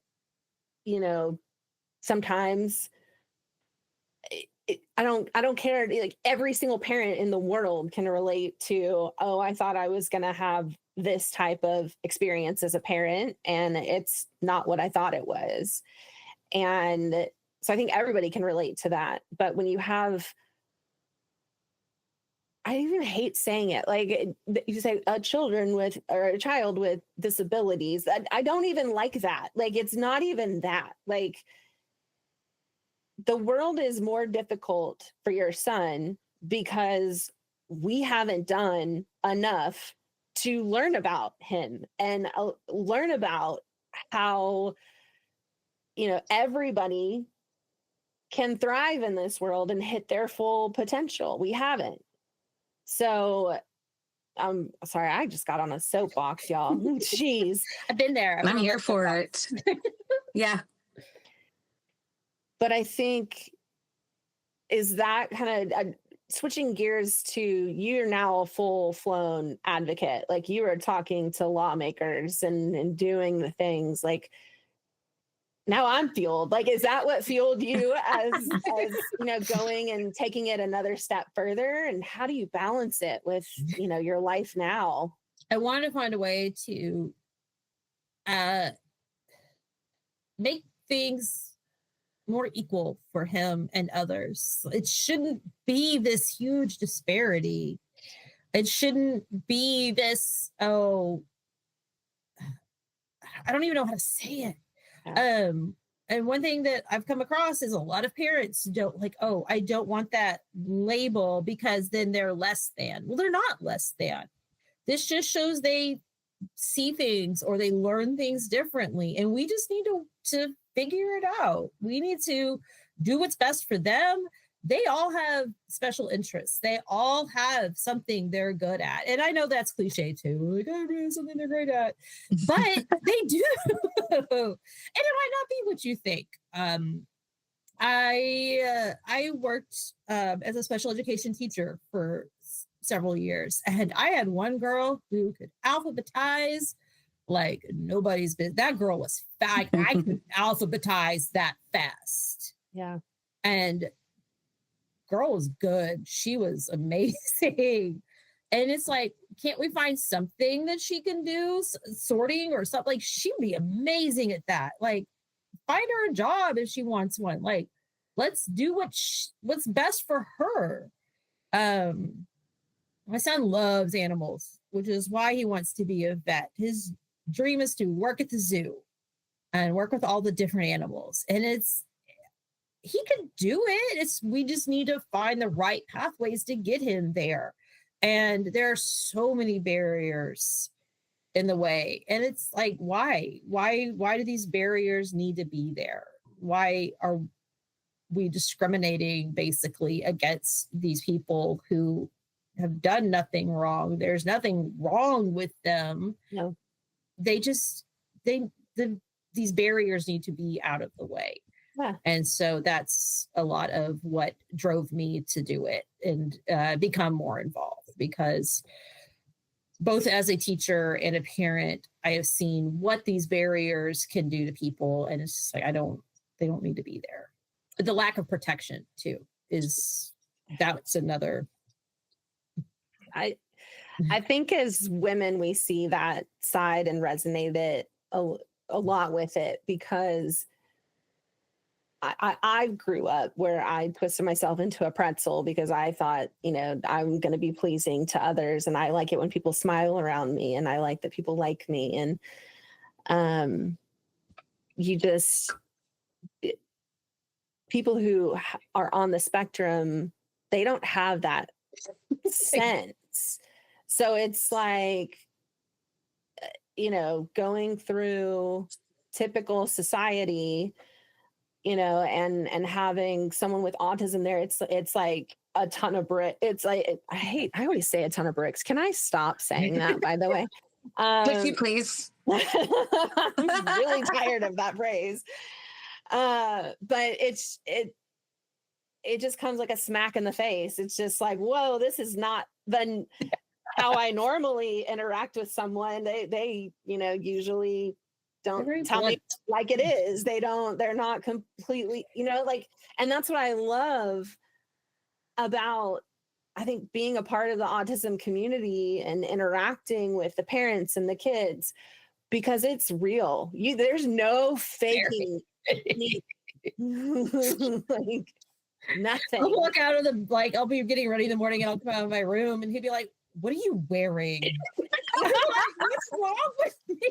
sometimes I don't care. Like every single parent in the world can relate to, oh, I thought I was going to have this type of experience as a parent, and it's not what I thought it was. And so I think everybody can relate to that. But when you have, I even hate saying it, like you say children with, or a child with disabilities, I don't even like that. Like, it's not even that. Like, the world is more difficult for your son because we haven't done enough to learn about him and learn about how, everybody can thrive in this world and hit their full potential. We haven't. So I'm sorry, I just got on a soapbox, y'all. Jeez. I've been there. I'm here for it. Yeah. But I think, is that kind of switching gears to, you're now a full-flown advocate. Like, you are talking to lawmakers and doing the things. Like, now I'm fueled. Like, is that what fueled you as going and taking it another step further? And how do you balance it with, your life now? I want to find a way to make things more equal for him and others. It shouldn't be this huge disparity. It shouldn't be this, I don't even know how to say it. Yeah. And one thing that I've come across is a lot of parents don't like, oh, I don't want that label because then they're less than. Well, they're not less than. This just shows they see things or they learn things differently. And we just need to figure it out. We need to do what's best for them. They all have special interests. They all have something they're good at. And I know that's cliche too. Like, oh, there's something they're great at. But they do. And it might not be what you think. I worked as a special education teacher for several years. And I had one girl who could alphabetize like nobody's business. That girl was fast. I could alphabetize that fast. Yeah. And girl was good. She was amazing. And it's like, can't we find something that she can do? Sorting or something? Like, she'd be amazing at that. Like, find her a job if she wants one. Like, let's do what's best for her. My son loves animals, which is why he wants to be a vet. His dream is to work at the zoo and work with all the different animals. And he can do it. We just need to find the right pathways to get him there. And there are so many barriers in the way. And it's like, why do these barriers need to be there? Why are we discriminating basically against these people who have done nothing wrong? There's nothing wrong with them. No. These barriers need to be out of the way. Yeah. And so that's a lot of what drove me to do it and become more involved, because both as a teacher and a parent, I have seen what these barriers can do to people. And it's just like, they don't need to be there. The lack of protection too that's another. I think as women, we see that side and resonated a lot with it, because I grew up where I twisted myself into a pretzel because I thought, I'm going to be pleasing to others. And I like it when people smile around me, and I like that people like me. And people who are on the spectrum, they don't have that sense. So it's like, going through typical society, and having someone with autism there, it's like a ton of bricks. It's like, I always say a ton of bricks. Can I stop saying that, by the way? Could you please? I'm really tired of that phrase. But it just comes like a smack in the face. It's just like, whoa, this is not how I normally interact with someone. They usually don't tell me like it is. They're not completely, and that's what I love about, I think, being a part of the autism community and interacting with the parents and the kids, because it's real. There's no faking like nothing. I'll walk out of I'll be getting ready in the morning and I'll come out of my room and he'd be like, "What are you wearing?" I'm like, "What's wrong with me?"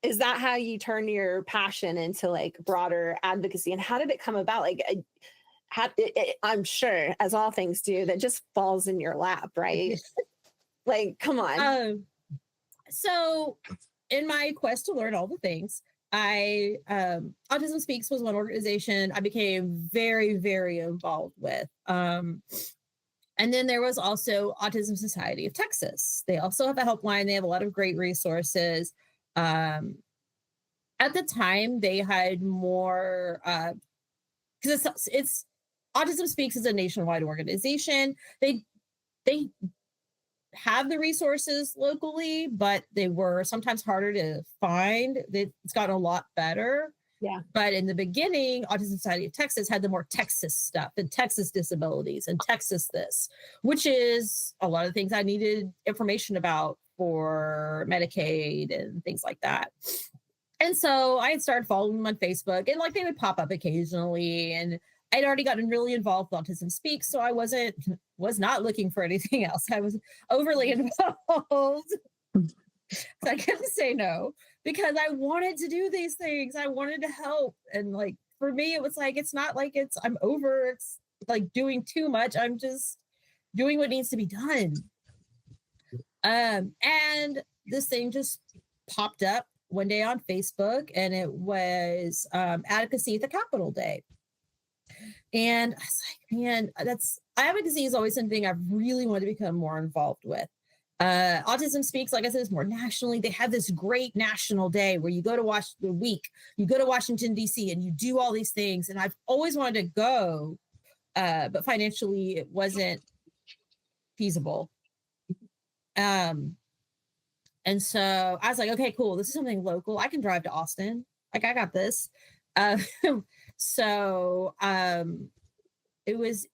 Is that how you turn your passion into like broader advocacy? And how did it come about? Like, I'm sure, as all things do, that just falls in your lap, right? Like, come on. So in my quest to learn all the things, Autism Speaks was one organization I became very, very involved with. And then there was also Autism Society of Texas. They also have a helpline. They have a lot of great resources. At the time, they had more, because it's Autism Speaks is a nationwide organization. They have the resources locally, but they were sometimes harder to find. It's gotten a lot better. Yeah. But in the beginning, Autism Society of Texas had the more Texas stuff and Texas disabilities and Texas this, which is a lot of things I needed information about for Medicaid and things like that. And so I started following them on Facebook, and like they would pop up occasionally, and I'd already gotten really involved with Autism Speaks, so I was not looking for anything else. I was overly involved. So I couldn't say no because I wanted to do these things. I wanted to help. And like for me, it was like it's not like I'm over, it's like doing too much. I'm just doing what needs to be done. And this thing just popped up one day on Facebook, and it was Advocacy at the Capitol Day. And I was like, man, advocacy is always something I've really wanted to become more involved with. Autism Speaks, like I said, is more nationally. They have this great national day where you go to you go to Washington, D.C., and you do all these things. And I've always wanted to go, but financially it wasn't feasible. And so I was like, okay, cool. This is something local. I can drive to Austin. Like, I got this. So it was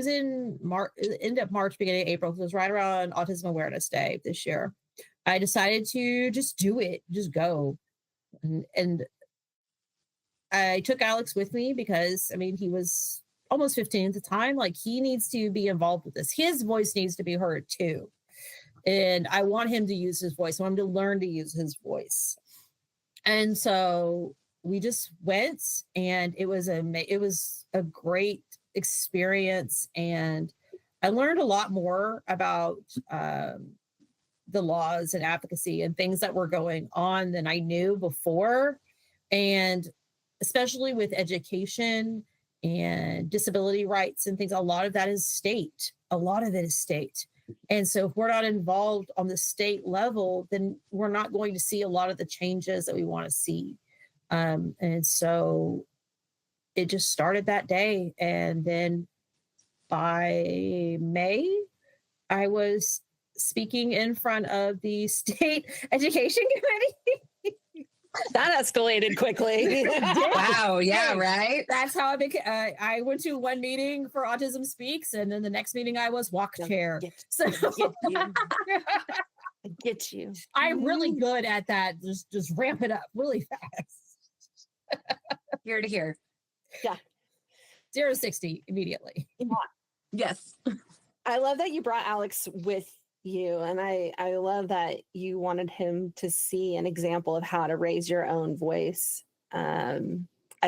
in March, end of March, beginning of April. So it was right around Autism Awareness Day this year. I decided to just do it, just go. And I took Alex with me because, I mean, he was almost 15 at the time. Like, he needs to be involved with this. His voice needs to be heard too. And I want him to use his voice. I want him to learn to use his voice. And so we just went, and it was a great experience. And I learned a lot more about the laws and advocacy and things that were going on than I knew before. And especially with education and disability rights and things, a lot of that is state. A lot of it is state. And so if we're not involved on the state level, then we're not going to see a lot of the changes that we want to see. And so it just started that day. And then by May, I was speaking in front of the state education committee. That escalated quickly. Wow. Yeah. Right. That's how I became. I went to one meeting for Autism Speaks, and then the next meeting I was walk chair. Get you. I'm really good at that. Just ramp it up really fast. Here to here. Yeah. 0 to 60 immediately. Yes. I love that you brought Alex with you, and I love that you wanted him to see an example of how to raise your own voice. I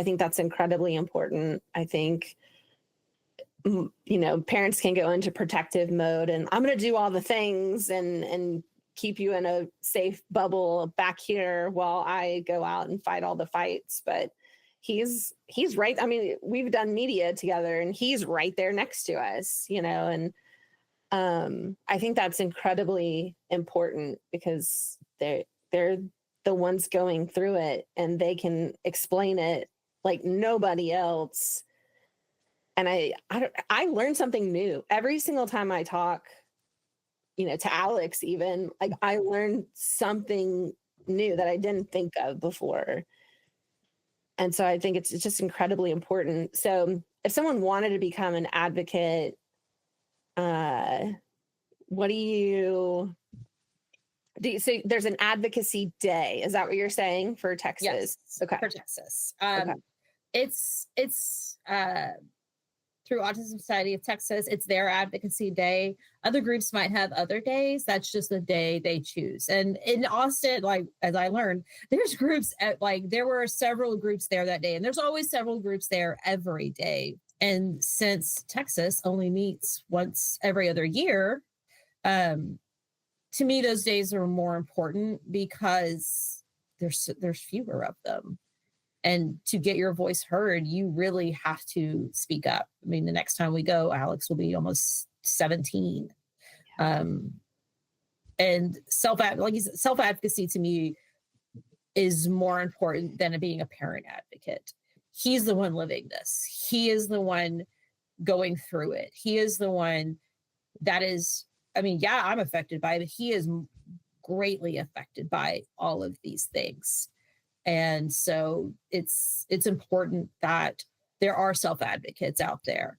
think that's incredibly important. I think, parents can go into protective mode and I'm going to do all the things and keep you in a safe bubble back here while I go out and fight all the fights. But he's right. I mean, we've done media together, and he's right there next to us, and I think that's incredibly important because they're the ones going through it, and they can explain it like nobody else. And I learned something new every single time I talk, to Alex, even like I learned something new that I didn't think of before. And so I think it's just incredibly important. So if someone wanted to become an advocate, what do you so there's an advocacy day. Is that what you're saying for Texas? Yes, Okay. for Texas. Okay. It's through Autism Society of Texas. It's their advocacy day. Other groups might have other days. That's just the day they choose. And in Austin, like, as I learned, there's groups there were several groups there that day, and there's always several groups there every day. And since Texas only meets once every other year, to me, those days are more important because there's fewer of them. And to get your voice heard, you really have to speak up. I mean, the next time we go, Alex will be almost 17. Yeah. And self-advocacy to me is more important than being a parent advocate. He's the one living this. He is the one going through it. He is the one that is, I mean, yeah, I'm affected by it, but he is greatly affected by all of these things. And so it's important that there are self-advocates out there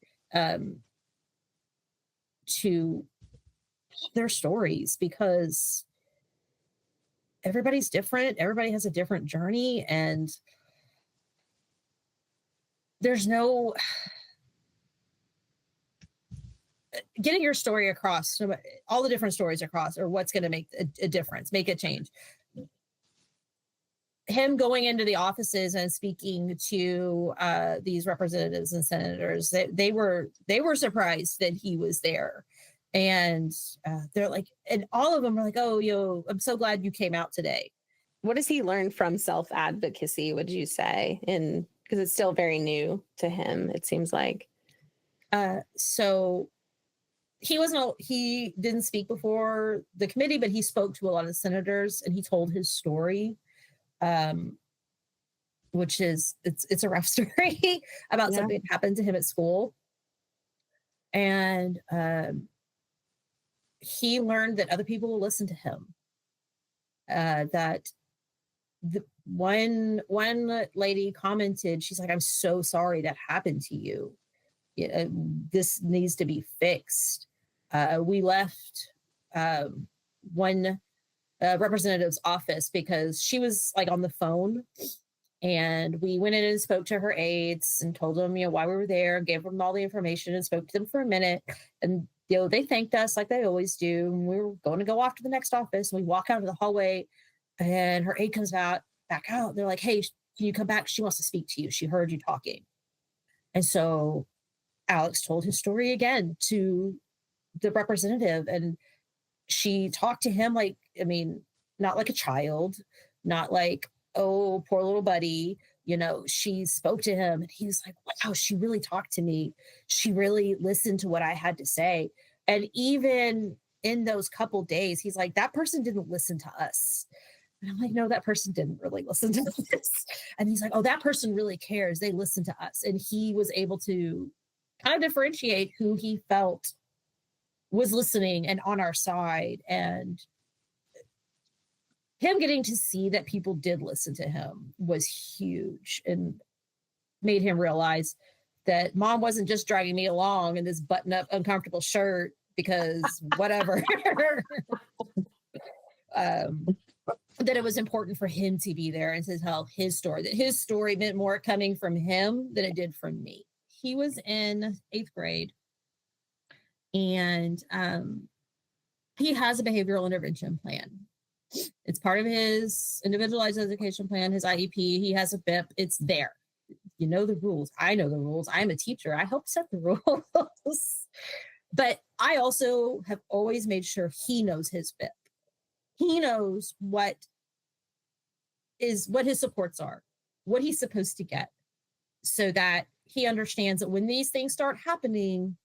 to their stories, because everybody's different. Everybody has a different journey, and there's no getting your story across, all the different stories across, or what's going to make a difference, make a change. Him going into the offices and speaking to these representatives and senators, they were surprised that he was there. And they're like, and all of them are like, oh, I'm so glad you came out today. What does he learn from self-advocacy, would you say? Because it's still very new to him, it seems like. So he didn't speak before the committee, but he spoke to a lot of senators, and he told his story, which is, it's a rough story about something that happened to him at school. And he learned that other people will listen to him. That the one lady commented, she's like, "I'm so sorry that happened to you. This needs to be fixed." We left one representative's office because she was like on the phone, and we went in and spoke to her aides and told them, why we were there, gave them all the information and spoke to them for a minute. And, they thanked us like they always do. And we were going to go off to the next office. And we walk out of the hallway, and her aide comes back out. They're like, "Hey, can you come back? She wants to speak to you. She heard you talking." And so Alex told his story again to the representative, and she talked to him not like a child, not like, "Oh, poor little buddy." She spoke to him, and he was like, "Wow, she really talked to me. She really listened to what I had to say." And even in those couple days, he's like, "That person didn't listen to us." And I'm like, "No, that person didn't really listen to us." And he's like, "Oh, that person really cares. They listen to us." And he was able to kind of differentiate who he felt was listening and on our side. And him getting to see that people did listen to him was huge, and made him realize that mom wasn't just dragging me along in this button-up, uncomfortable shirt because whatever. That it was important for him to be there and to tell his story, that his story meant more coming from him than it did from me. He was in 8th grade, and he has a behavioral intervention plan. It's part of his individualized education plan, his IEP. He has a BIP. It's there. You know the rules. I know the rules. I'm a teacher. I help set the rules. But I also have always made sure he knows his BIP. He knows what his supports are, what he's supposed to get, so that he understands that when these things start happening,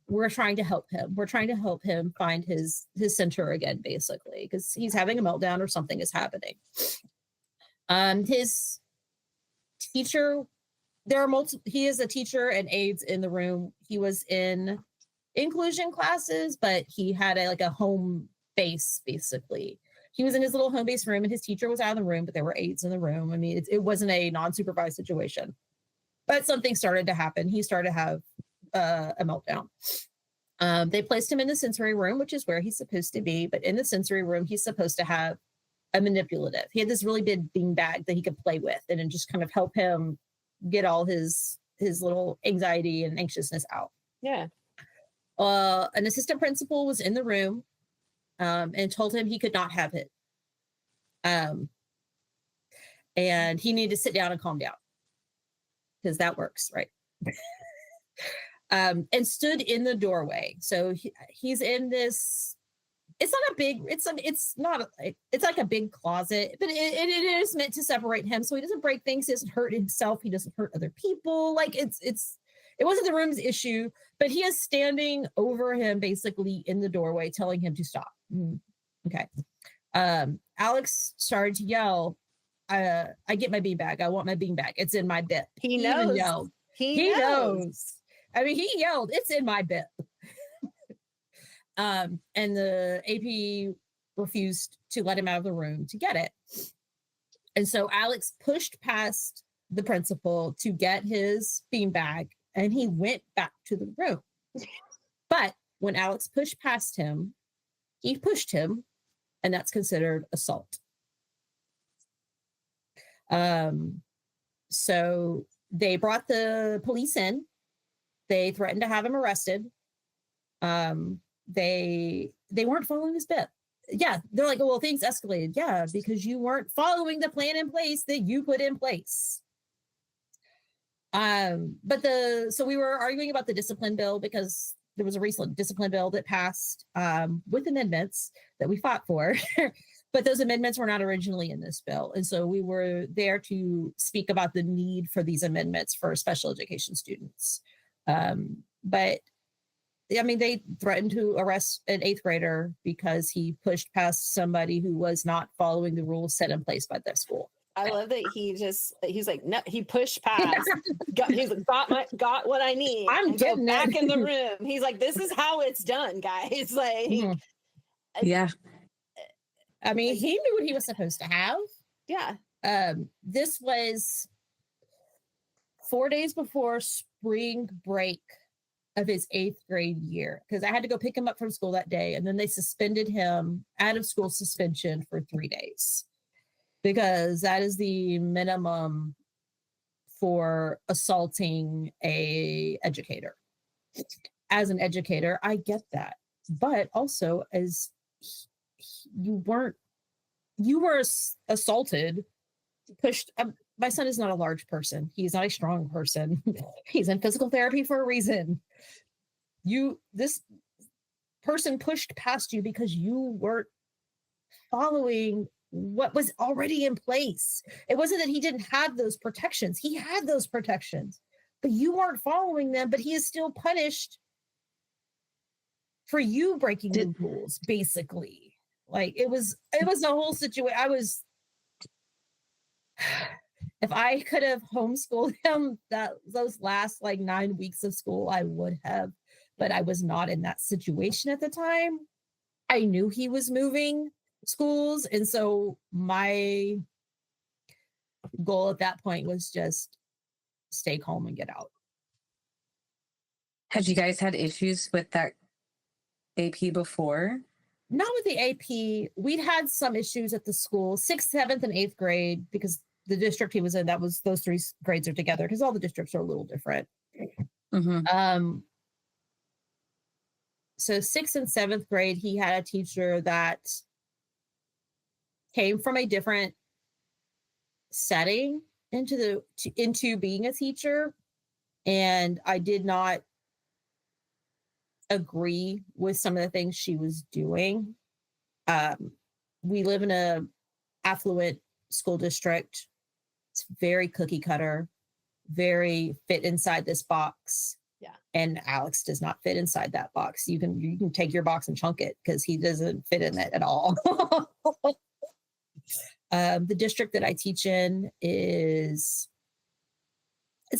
we're trying to help him. We're trying to help him find his center again, basically, because he's having a meltdown or something is happening. His teacher, he is a teacher and aides in the room. He was in inclusion classes, but he had a home base, basically. He was in his little home base room, and his teacher was out of the room, but there were aides in the room. I mean, it wasn't a non-supervised situation. But something started to happen. He started to have a meltdown. They placed him in the sensory room, which is where he's supposed to be. But in the sensory room, he's supposed to have a manipulative. He had this really big bean bag that he could play with and it just kind of help him get all his little anxiety and anxiousness out. Yeah. An assistant principal was in the room and told him he could not have it. And he needed to sit down and calm down because that works, right? And stood in the doorway. So he's in this, it's not a big, it's like a big closet, but it is meant to separate him so he doesn't break things, he doesn't hurt himself, he doesn't hurt other people. Like it wasn't the room's issue, but he is standing over him basically in the doorway telling him to stop. Okay. Alex started to yell, I get my beanbag. I want my beanbag. It's in my bib. He knows. Yelled. He knows. I mean, he yelled, it's in my bib. And the AP refused to let him out of the room to get it. And so Alex pushed past the principal to get his beanbag and he went back to the room. But when Alex pushed past him, he pushed him, and that's considered assault. So they brought the police in. They threatened to have him arrested. They weren't following his bit. Yeah, they're like, oh, well, things escalated. Yeah, because you weren't following the plan in place that you put in place. So we were arguing about the discipline bill because there was a recent discipline bill that passed with amendments that we fought for. But those amendments were not originally in this bill. And so we were there to speak about the need for these amendments for special education students. But I mean, they threatened to arrest an 8th grader because he pushed past somebody who was not following the rules set in place by their school. I love that he's like, no, he pushed past, he's like, got what I need. I'm getting back in the room. He's like, this is how it's done, guys. Like, yeah. I mean, he knew what he was supposed to have. Yeah. This was 4 days before spring break of his 8th grade year, because I had to go pick him up from school that day. And then they suspended him out of school suspension for 3 days because that is the minimum for assaulting a educator. As an educator, I get that. But also as you were assaulted, pushed. My son is not a large person. He's not a strong person. He's in physical therapy for a reason. This person pushed past you because you weren't following what was already in place. It wasn't that he didn't have those protections. He had those protections, but you weren't following them, but he is still punished for you breaking the rules, basically. Like it was the whole situation. If I could have homeschooled him those last like 9 weeks of school, I would have, but I was not in that situation at the time. I knew he was moving schools. And so my goal at that point was just stay calm and get out. Have you guys had issues with that AP before? Not with the AP. We'd had some issues at the school, 6th, 7th, and 8th grade, because the district he was in, those 3 grades are together because all the districts are a little different. Mm-hmm. So 6th and 7th grade, he had a teacher that came from a different setting into being a teacher. And I did not agree with some of the things she was doing. We live in a affluent school district. It's very cookie cutter, very fit inside this box. Yeah. And Alex does not fit inside that box. You can take your box and chunk it because he doesn't fit in it at all. The district that I teach in it's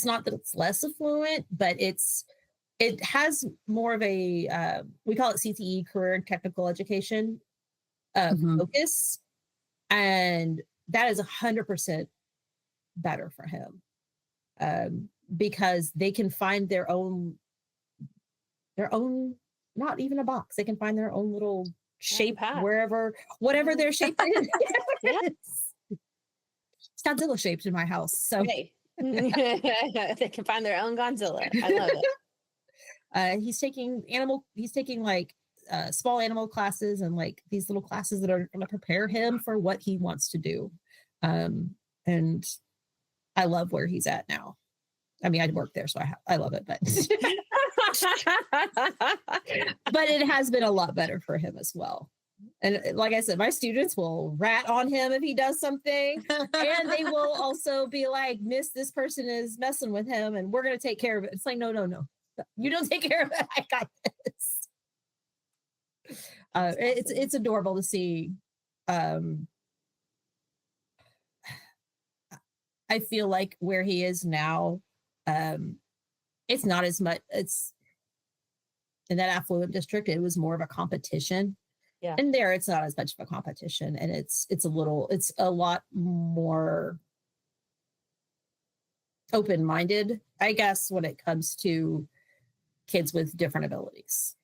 not that it's less affluent, but it has more of a, we call it CTE, career and technical education focus. And that is 100% better for him. because they can find their own, not even a box. They can find their own little shape path. whatever their shape is. Yeah. It's Godzilla shaped in my house. So Okay. They can find their own Godzilla. I love it. he's taking like small animal classes and like these little classes that are going to prepare him for what he wants to do. And I love where he's at now. I mean, I'd work there, so I love it, but but it has been a lot better for him as well. And like I said, my students will rat on him if he does something, and they will also be like, "Miss, this person is messing with him, and we're going to take care of it." It's like, no, you don't take care of it. I got this. It's adorable to see. I feel like where he is now, it's not as much. It's in that affluent district. It was more of a competition. Yeah. And there, it's not as much of a competition, and it's a lot more open-minded, I guess, when it comes to kids with different abilities.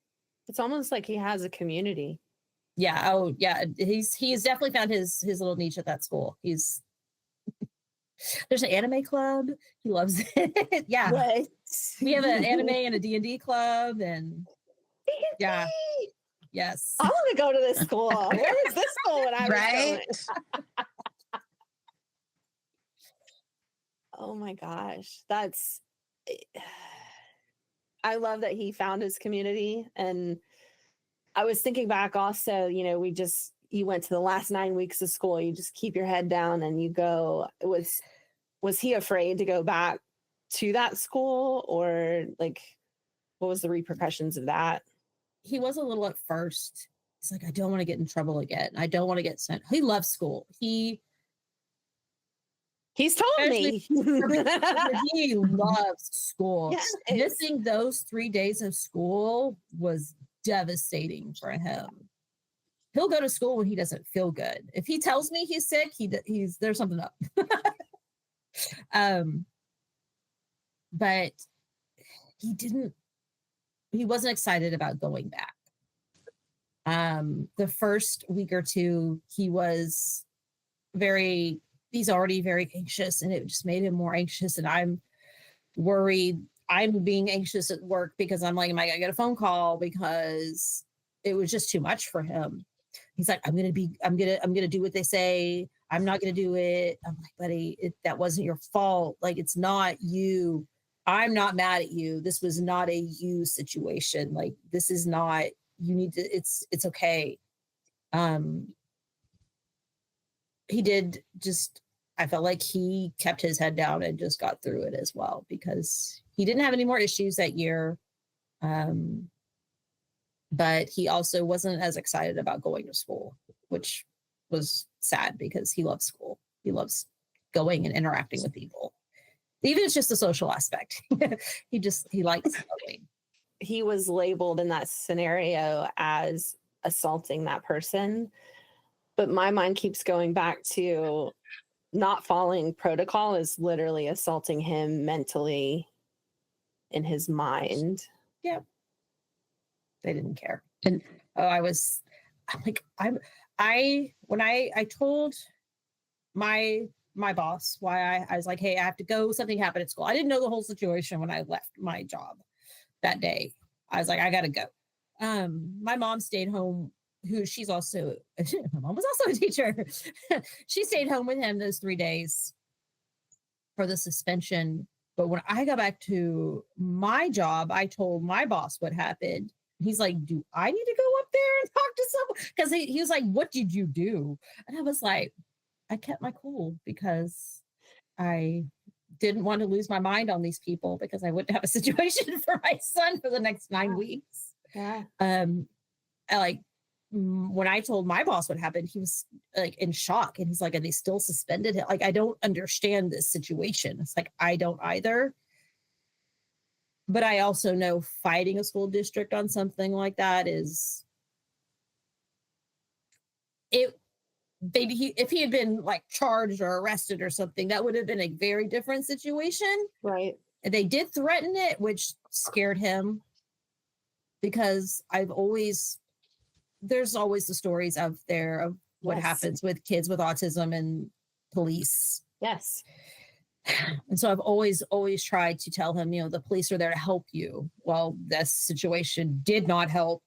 It's almost like he has a community. Yeah. Oh, yeah. He's definitely found his little niche at that school. There's an anime club. He loves it. Yeah. What? We have an anime and a D&D club, and yeah. Yes. I want to go to this school. Where was this school when I was going? Oh my gosh. I love that he found his community. And I was thinking back also, you went to the last 9 weeks of school, you just keep your head down and you go. Was he afraid to go back to that school, or like, what was the repercussions of that? He was a little at first. He's like, I don't want to get in trouble again. I don't want to get sent. He loves school. He's told me he loves school. Yes. Missing those 3 days of school was devastating for him. He'll go to school when he doesn't feel good. If he tells me he's sick, there's something up. But he wasn't excited about going back. The first week or two, he's already very anxious, and it just made him more anxious. And I'm worried. I'm being anxious at work because I'm like, am I gonna get a phone call? Because it was just too much for him. He's like, I'm gonna do what they say. I'm not gonna do it. I'm like, buddy, that wasn't your fault. Like, it's not you. I'm not mad at you. This was not a you situation. Like, this is not, you need to, it's okay. He did just, I felt like he kept his head down and just got through it as well, because he didn't have any more issues that year. But he also wasn't as excited about going to school, which was sad because he loves school. He loves going and interacting with people. Even if it's just the social aspect. he likes going. He was labeled in that scenario as assaulting that person. But my mind keeps going back to not following protocol is literally assaulting him mentally in his mind. Yeah. They didn't care. And when I told my boss why I was like, hey, I have to go. Something happened at school. I didn't know the whole situation when I left my job that day. I was like, I got to go. My mom stayed home. My mom was also a teacher. She stayed home with him those 3 days for the suspension. But when I got back to my job, I told my boss what happened. He's like, do I need to go up there and talk to someone? Because he was like, what did you do? And I was like, I kept my cool because I didn't want to lose my mind on these people, because I wouldn't have a situation for my son for the next 9 weeks. Yeah. When I told my boss what happened, he was like in shock, and he's like, and they still suspended him. Like, I don't understand this situation. It's like, I don't either. But I also know fighting a school district on something like that is it. Maybe if he had been like charged or arrested or something, that would have been a very different situation. Right. They did threaten it, which scared him because there's always the stories out there of what happens with kids with autism and police. Yes. And so I've always tried to tell him, the police are there to help you. Well, this situation did not help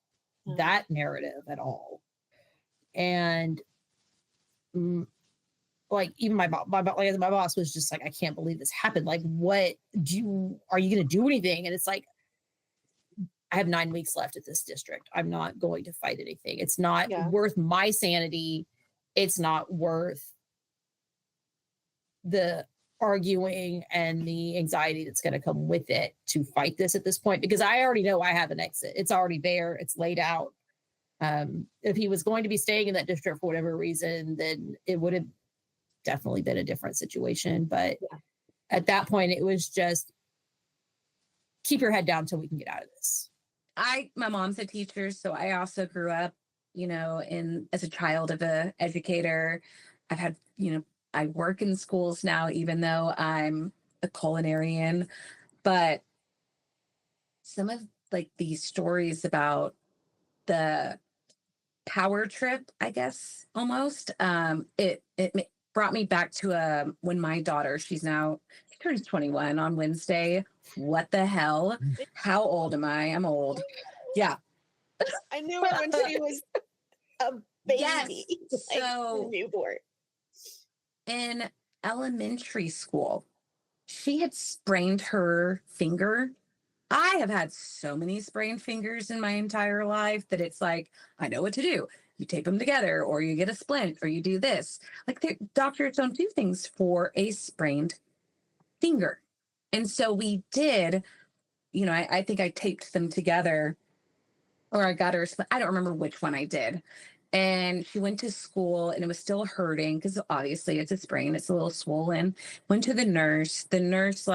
that narrative at all. And like even my boss was just like, I can't believe this happened. Like, are you going to do anything? And it's like, I have 9 weeks left at this district. I'm not going to fight anything. It's not worth my sanity. It's not worth the arguing and the anxiety that's going to come with it to fight this at this point, because I already know I have an exit. It's already there. It's laid out. If he was going to be staying in that district for whatever reason, then it would have definitely been a different situation. But at that point, it was just keep your head down until we can get out of this. My mom's a teacher, so I also grew up, as a child of a educator. I've had, I work in schools now, even though I'm a culinarian, but some of like these stories about the power trip, I guess, almost, it brought me back to when my daughter, she turns 21 on Wednesday. What the hell? How old am I? I'm old. Yeah. I knew it when she was a baby. Yes. So newborn. In elementary school, she had sprained her finger. I have had so many sprained fingers in my entire life that it's like, I know what to do. You tape them together, or you get a splint, or you do this. Like, the doctors don't do things for a sprained finger. And so we did, I think I taped them together, or I got her, I don't remember which one I did. And she went to school and it was still hurting because obviously it's a sprain. It's a little swollen. Went to the nurse. The nurse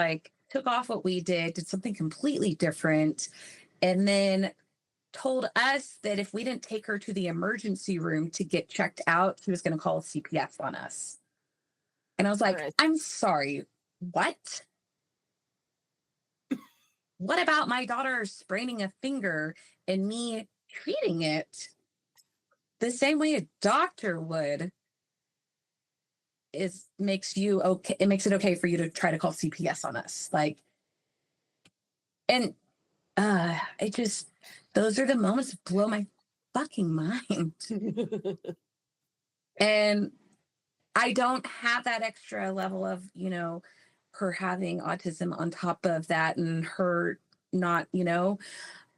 took off what we did something completely different. And then told us that if we didn't take her to the emergency room to get checked out, she was going to call CPS on us. And I was like, I'm sorry, what? What about my daughter spraining a finger and me treating it the same way a doctor would? Makes you okay. It makes it okay for you to try to call CPS on us. Those are the moments that blow my fucking mind. And I don't have that extra level of, her having autism on top of that and her not,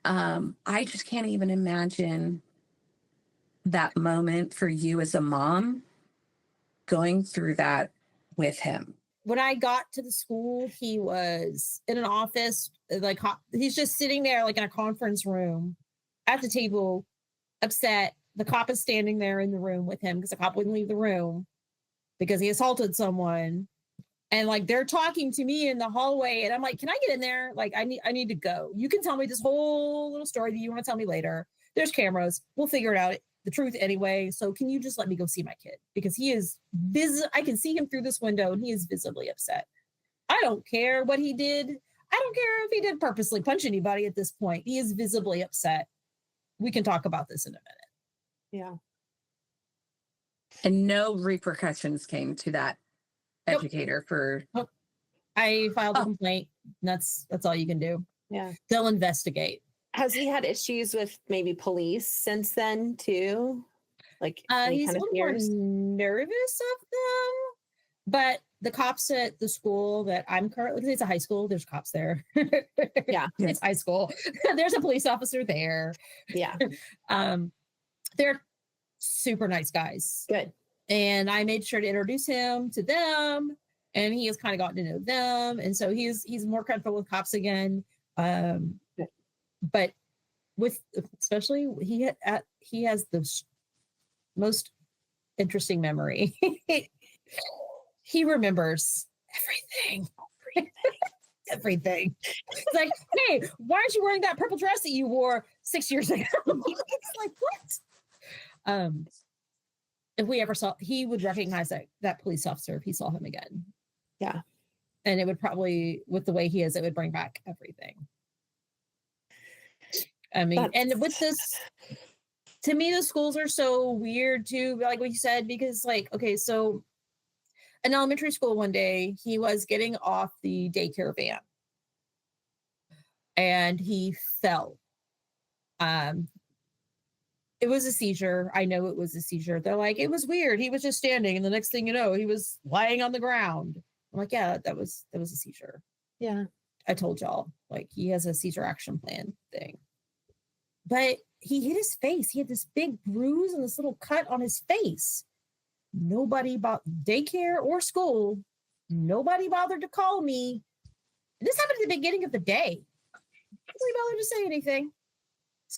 I just can't even imagine that moment for you as a mom going through that with him. When I got to the school, he was in an office, he's just sitting there in a conference room at the table, upset. The cop is standing there in the room with him because the cop wouldn't leave the room because he assaulted someone. And they're talking to me in the hallway, and I'm like, can I get in there? I need to go. You can tell me this whole little story that you want to tell me later. There's cameras. We'll figure it out. The truth anyway. So can you just let me go see my kid? Because he is I can see him through this window and he is visibly upset. I don't care what he did. I don't care if he did purposely punch anybody at this point. He is visibly upset. We can talk about this in a minute. Yeah. And no repercussions came to that educator for. Nope. I filed a complaint. That's all you can do. Yeah. They'll investigate. Has he had issues with maybe police since then too? He's a little more nervous of them, but the cops at the school that I'm currently, because it's a high school, there's cops there. Yeah. It's high school. There's a police officer there. Yeah. They're super nice guys. Good. And I made sure to introduce him to them, and he has kind of gotten to know them. And so he's more comfortable with cops again. But especially he has the most interesting memory. He remembers everything. It's like, hey, why aren't you wearing that purple dress that you wore 6 years ago? It's like, what? If we ever saw, he would recognize that police officer if he saw him again. Yeah. And it would probably, with the way he is, it would bring back everything. I mean, and with this, to me, the schools are so weird too, like what you said, because like, okay, so in elementary school one day, he was getting off the daycare van and he fell. It was a seizure. I know it was a seizure. They're like, it was weird. He was just standing, and the next thing you know, he was lying on the ground. I'm like, yeah, that was a seizure. Yeah. I told y'all, like, he has a seizure action plan thing. But he hit his face. He had this big bruise and this little cut on his face. Nobody daycare or school. Nobody bothered to call me. And this happened at the beginning of the day. Nobody bothered to say anything.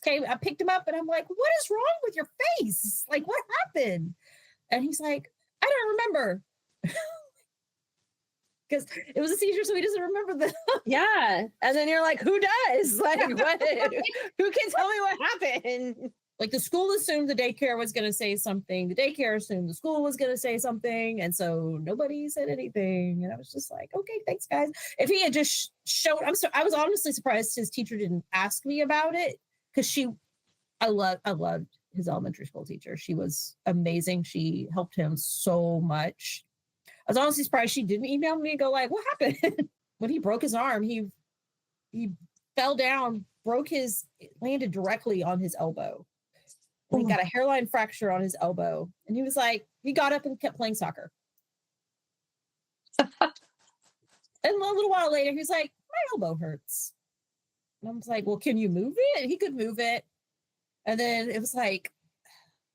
Okay, I picked him up and I'm like, what is wrong with your face? Like, what happened? And he's like, I don't remember. Because it was a seizure, so he doesn't remember the. Yeah. And then you're like, who does? Like, what? Who can tell me what happened? Like, the school assumed the daycare was going to say something. The daycare assumed the school was going to say something. And so nobody said anything. And I was just like, okay, thanks, guys. If he had just showed, I was honestly surprised his teacher didn't ask me about it. Because I loved his elementary school teacher. She was amazing. She helped him so much. I was honestly surprised she didn't email me and go like, what happened? When he broke his arm, he fell down, landed directly on his elbow. And he got a hairline fracture on his elbow. And he was like, he got up and kept playing soccer. And a little while later, he was like, my elbow hurts. And I was like, well, can you move it? And he could move it. And then it was like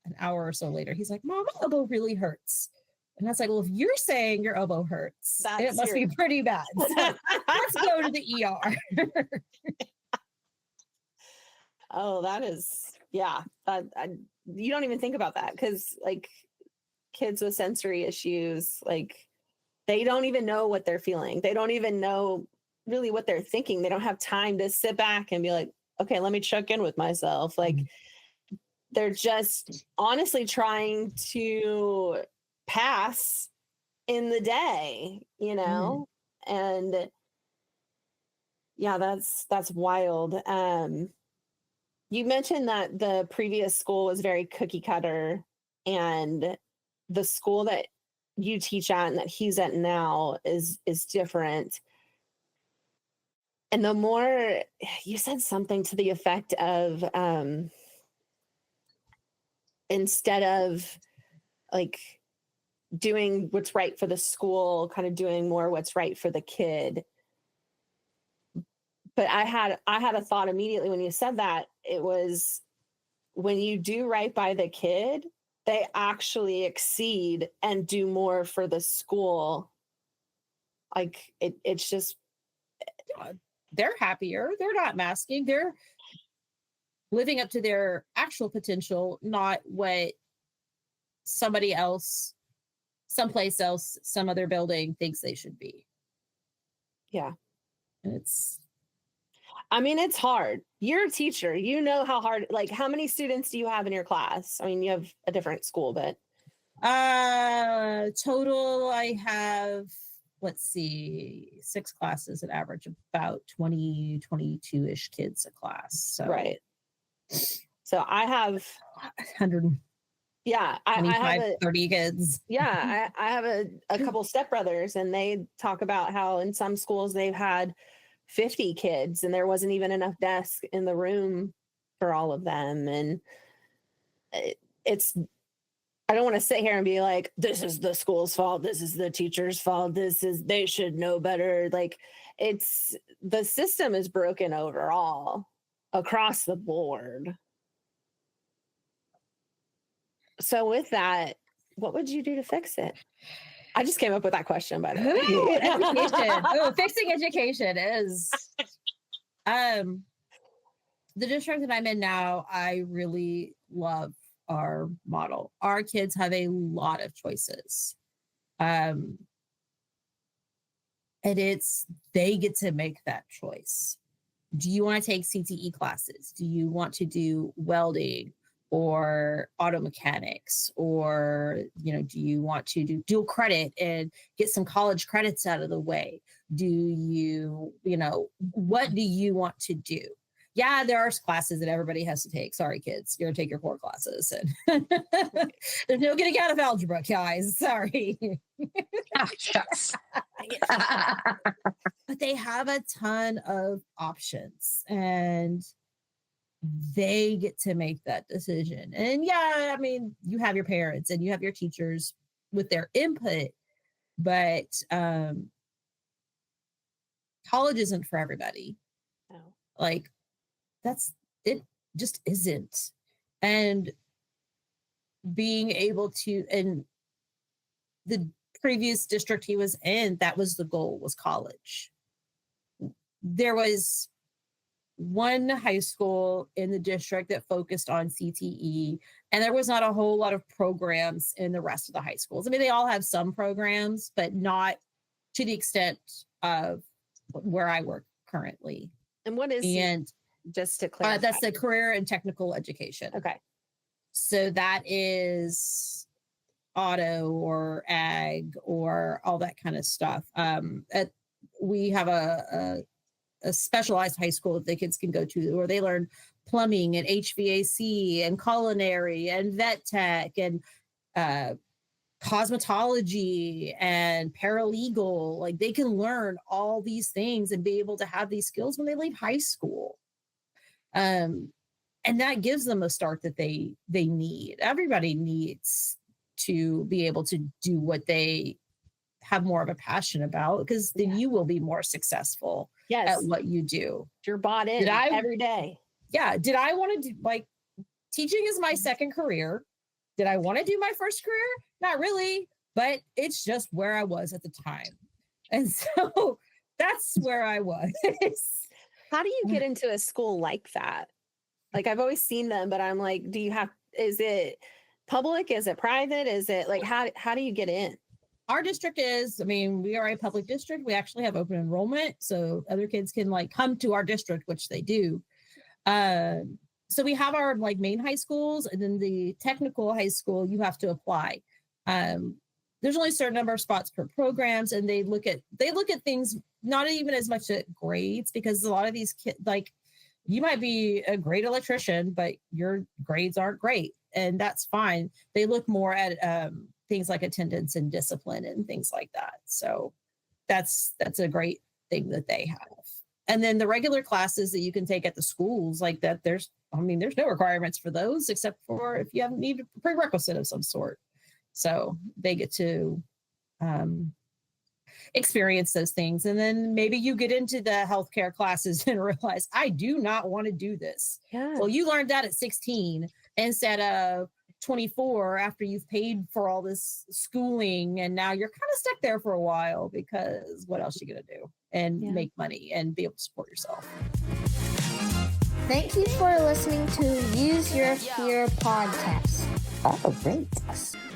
an hour or so later, he's like, Mom, my elbow really hurts. And I was like, well, if you're saying your elbow hurts, it must be pretty bad. So let's go to the ER. Oh, that is, yeah. You don't even think about that because like kids with sensory issues, like they don't even know what they're feeling. They don't even know really what they're thinking. They don't have time to sit back and be like, okay, let me check in with myself. Like they're just honestly trying to pass in the day, you know? And yeah, that's wild. You mentioned that the previous school was very cookie cutter, and the school that you teach at and that he's at now is different. And the more you said something to the effect of instead of like doing what's right for the school, kind of doing more what's right for the kid. But I had a thought immediately when you said that. It was when you do right by the kid, they actually exceed and do more for the school. Like it's just they're happier. They're not masking. They're living up to their actual potential, not what somebody else, someplace else, some other building thinks they should be. Yeah. It's hard. You're a teacher. You know how hard, like how many students do you have in your class? I mean, you have a different school, but total I have, let's see, 6 classes, an average of about 20, 22-ish kids a class. So right. So I have 100. Yeah, I have 30 kids. Yeah, I have a couple stepbrothers, and they talk about how in some schools they've had 50 kids and there wasn't even enough desks in the room for all of them. And it's, I don't want to sit here and be like, this is the school's fault, this is the teacher's fault, they should know better. Like the system is broken overall across the board. So with that, what would you do to fix it? I just came up with that question, by the way. Ooh, education. Fixing education is the district that I'm in now. I really love our model. Our kids have a lot of choices. And they get to make that choice. Do you want to take CTE classes? Do you want to do welding or auto mechanics, or, do you want to do dual credit and get some college credits out of the way? Do you, what do you want to do? Yeah, there are classes that everybody has to take. Sorry, kids, you're gonna take your core classes, and there's no getting out of algebra, guys. Sorry. Oh, shucks. But they have a ton of options, and they get to make that decision. And yeah, I mean, you have your parents and you have your teachers with their input, but college isn't for everybody. No. Like, it just isn't. And being able to, and the previous district he was in, that was the goal, was college. There was one high school in the district that focused on CTE, and there was not a whole lot of programs in the rest of the high schools. I mean, they all have some programs, but not to the extent of where I work currently. And what is, and just to clarify, that's the career and technical education. Okay. So that is auto or ag or all that kind of stuff. We have a specialized high school that the kids can go to, where they learn plumbing and HVAC and culinary and vet tech and cosmetology and paralegal. Like, they can learn all these things and be able to have these skills when they leave high school. And that gives them a start that they need. Everybody needs to be able to do what they have more of a passion about, because then you will be more successful at what you do. You're bought in every day. Yeah. Did I want to do, like, teaching is my second career. Did I want to do my first career? Not really, but it's just where I was at the time. And so that's where I was. How do you get into a school like that? Like, I've always seen them, but I'm like, is it public? Is it private? Is it like, how do you get in? Our district is, I mean, we are a public district. We actually have open enrollment, so other kids can come to our district, which they do. So we have our main high schools, and then the technical high school, you have to apply. There's only a certain number of spots per programs, and they look at things not even as much at grades, because a lot of these kids, you might be a great electrician, but your grades aren't great, and that's fine. They look more at things like attendance and discipline and things like that. So that's a great thing that they have. And then the regular classes that you can take at the schools like that, there's no requirements for those, except for if you have need a prerequisite of some sort. So they get to experience those things. And then maybe you get into the healthcare classes and realize, I do not want to do this. Yeah. Well, you learned that at 16 instead of 24 after you've paid for all this schooling, and now you're kind of stuck there for a while, because what else are you going to do and make money and be able to support yourself? Thank you for listening to Use Your Fear podcast. Oh, great.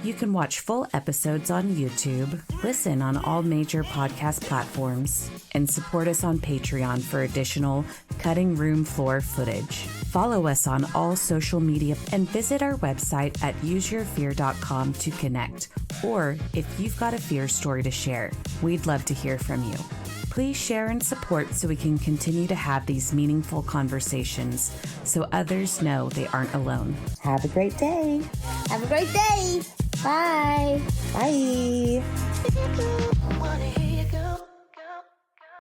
You can watch full episodes on YouTube, listen on all major podcast platforms, and support us on Patreon for additional cutting room floor footage. Follow us on all social media and visit our website at useyourfear.com to connect. Or if you've got a fear story to share, we'd love to hear from you. Please share and support so we can continue to have these meaningful conversations so others know they aren't alone. Have a great day. Have a great day. Bye. Bye.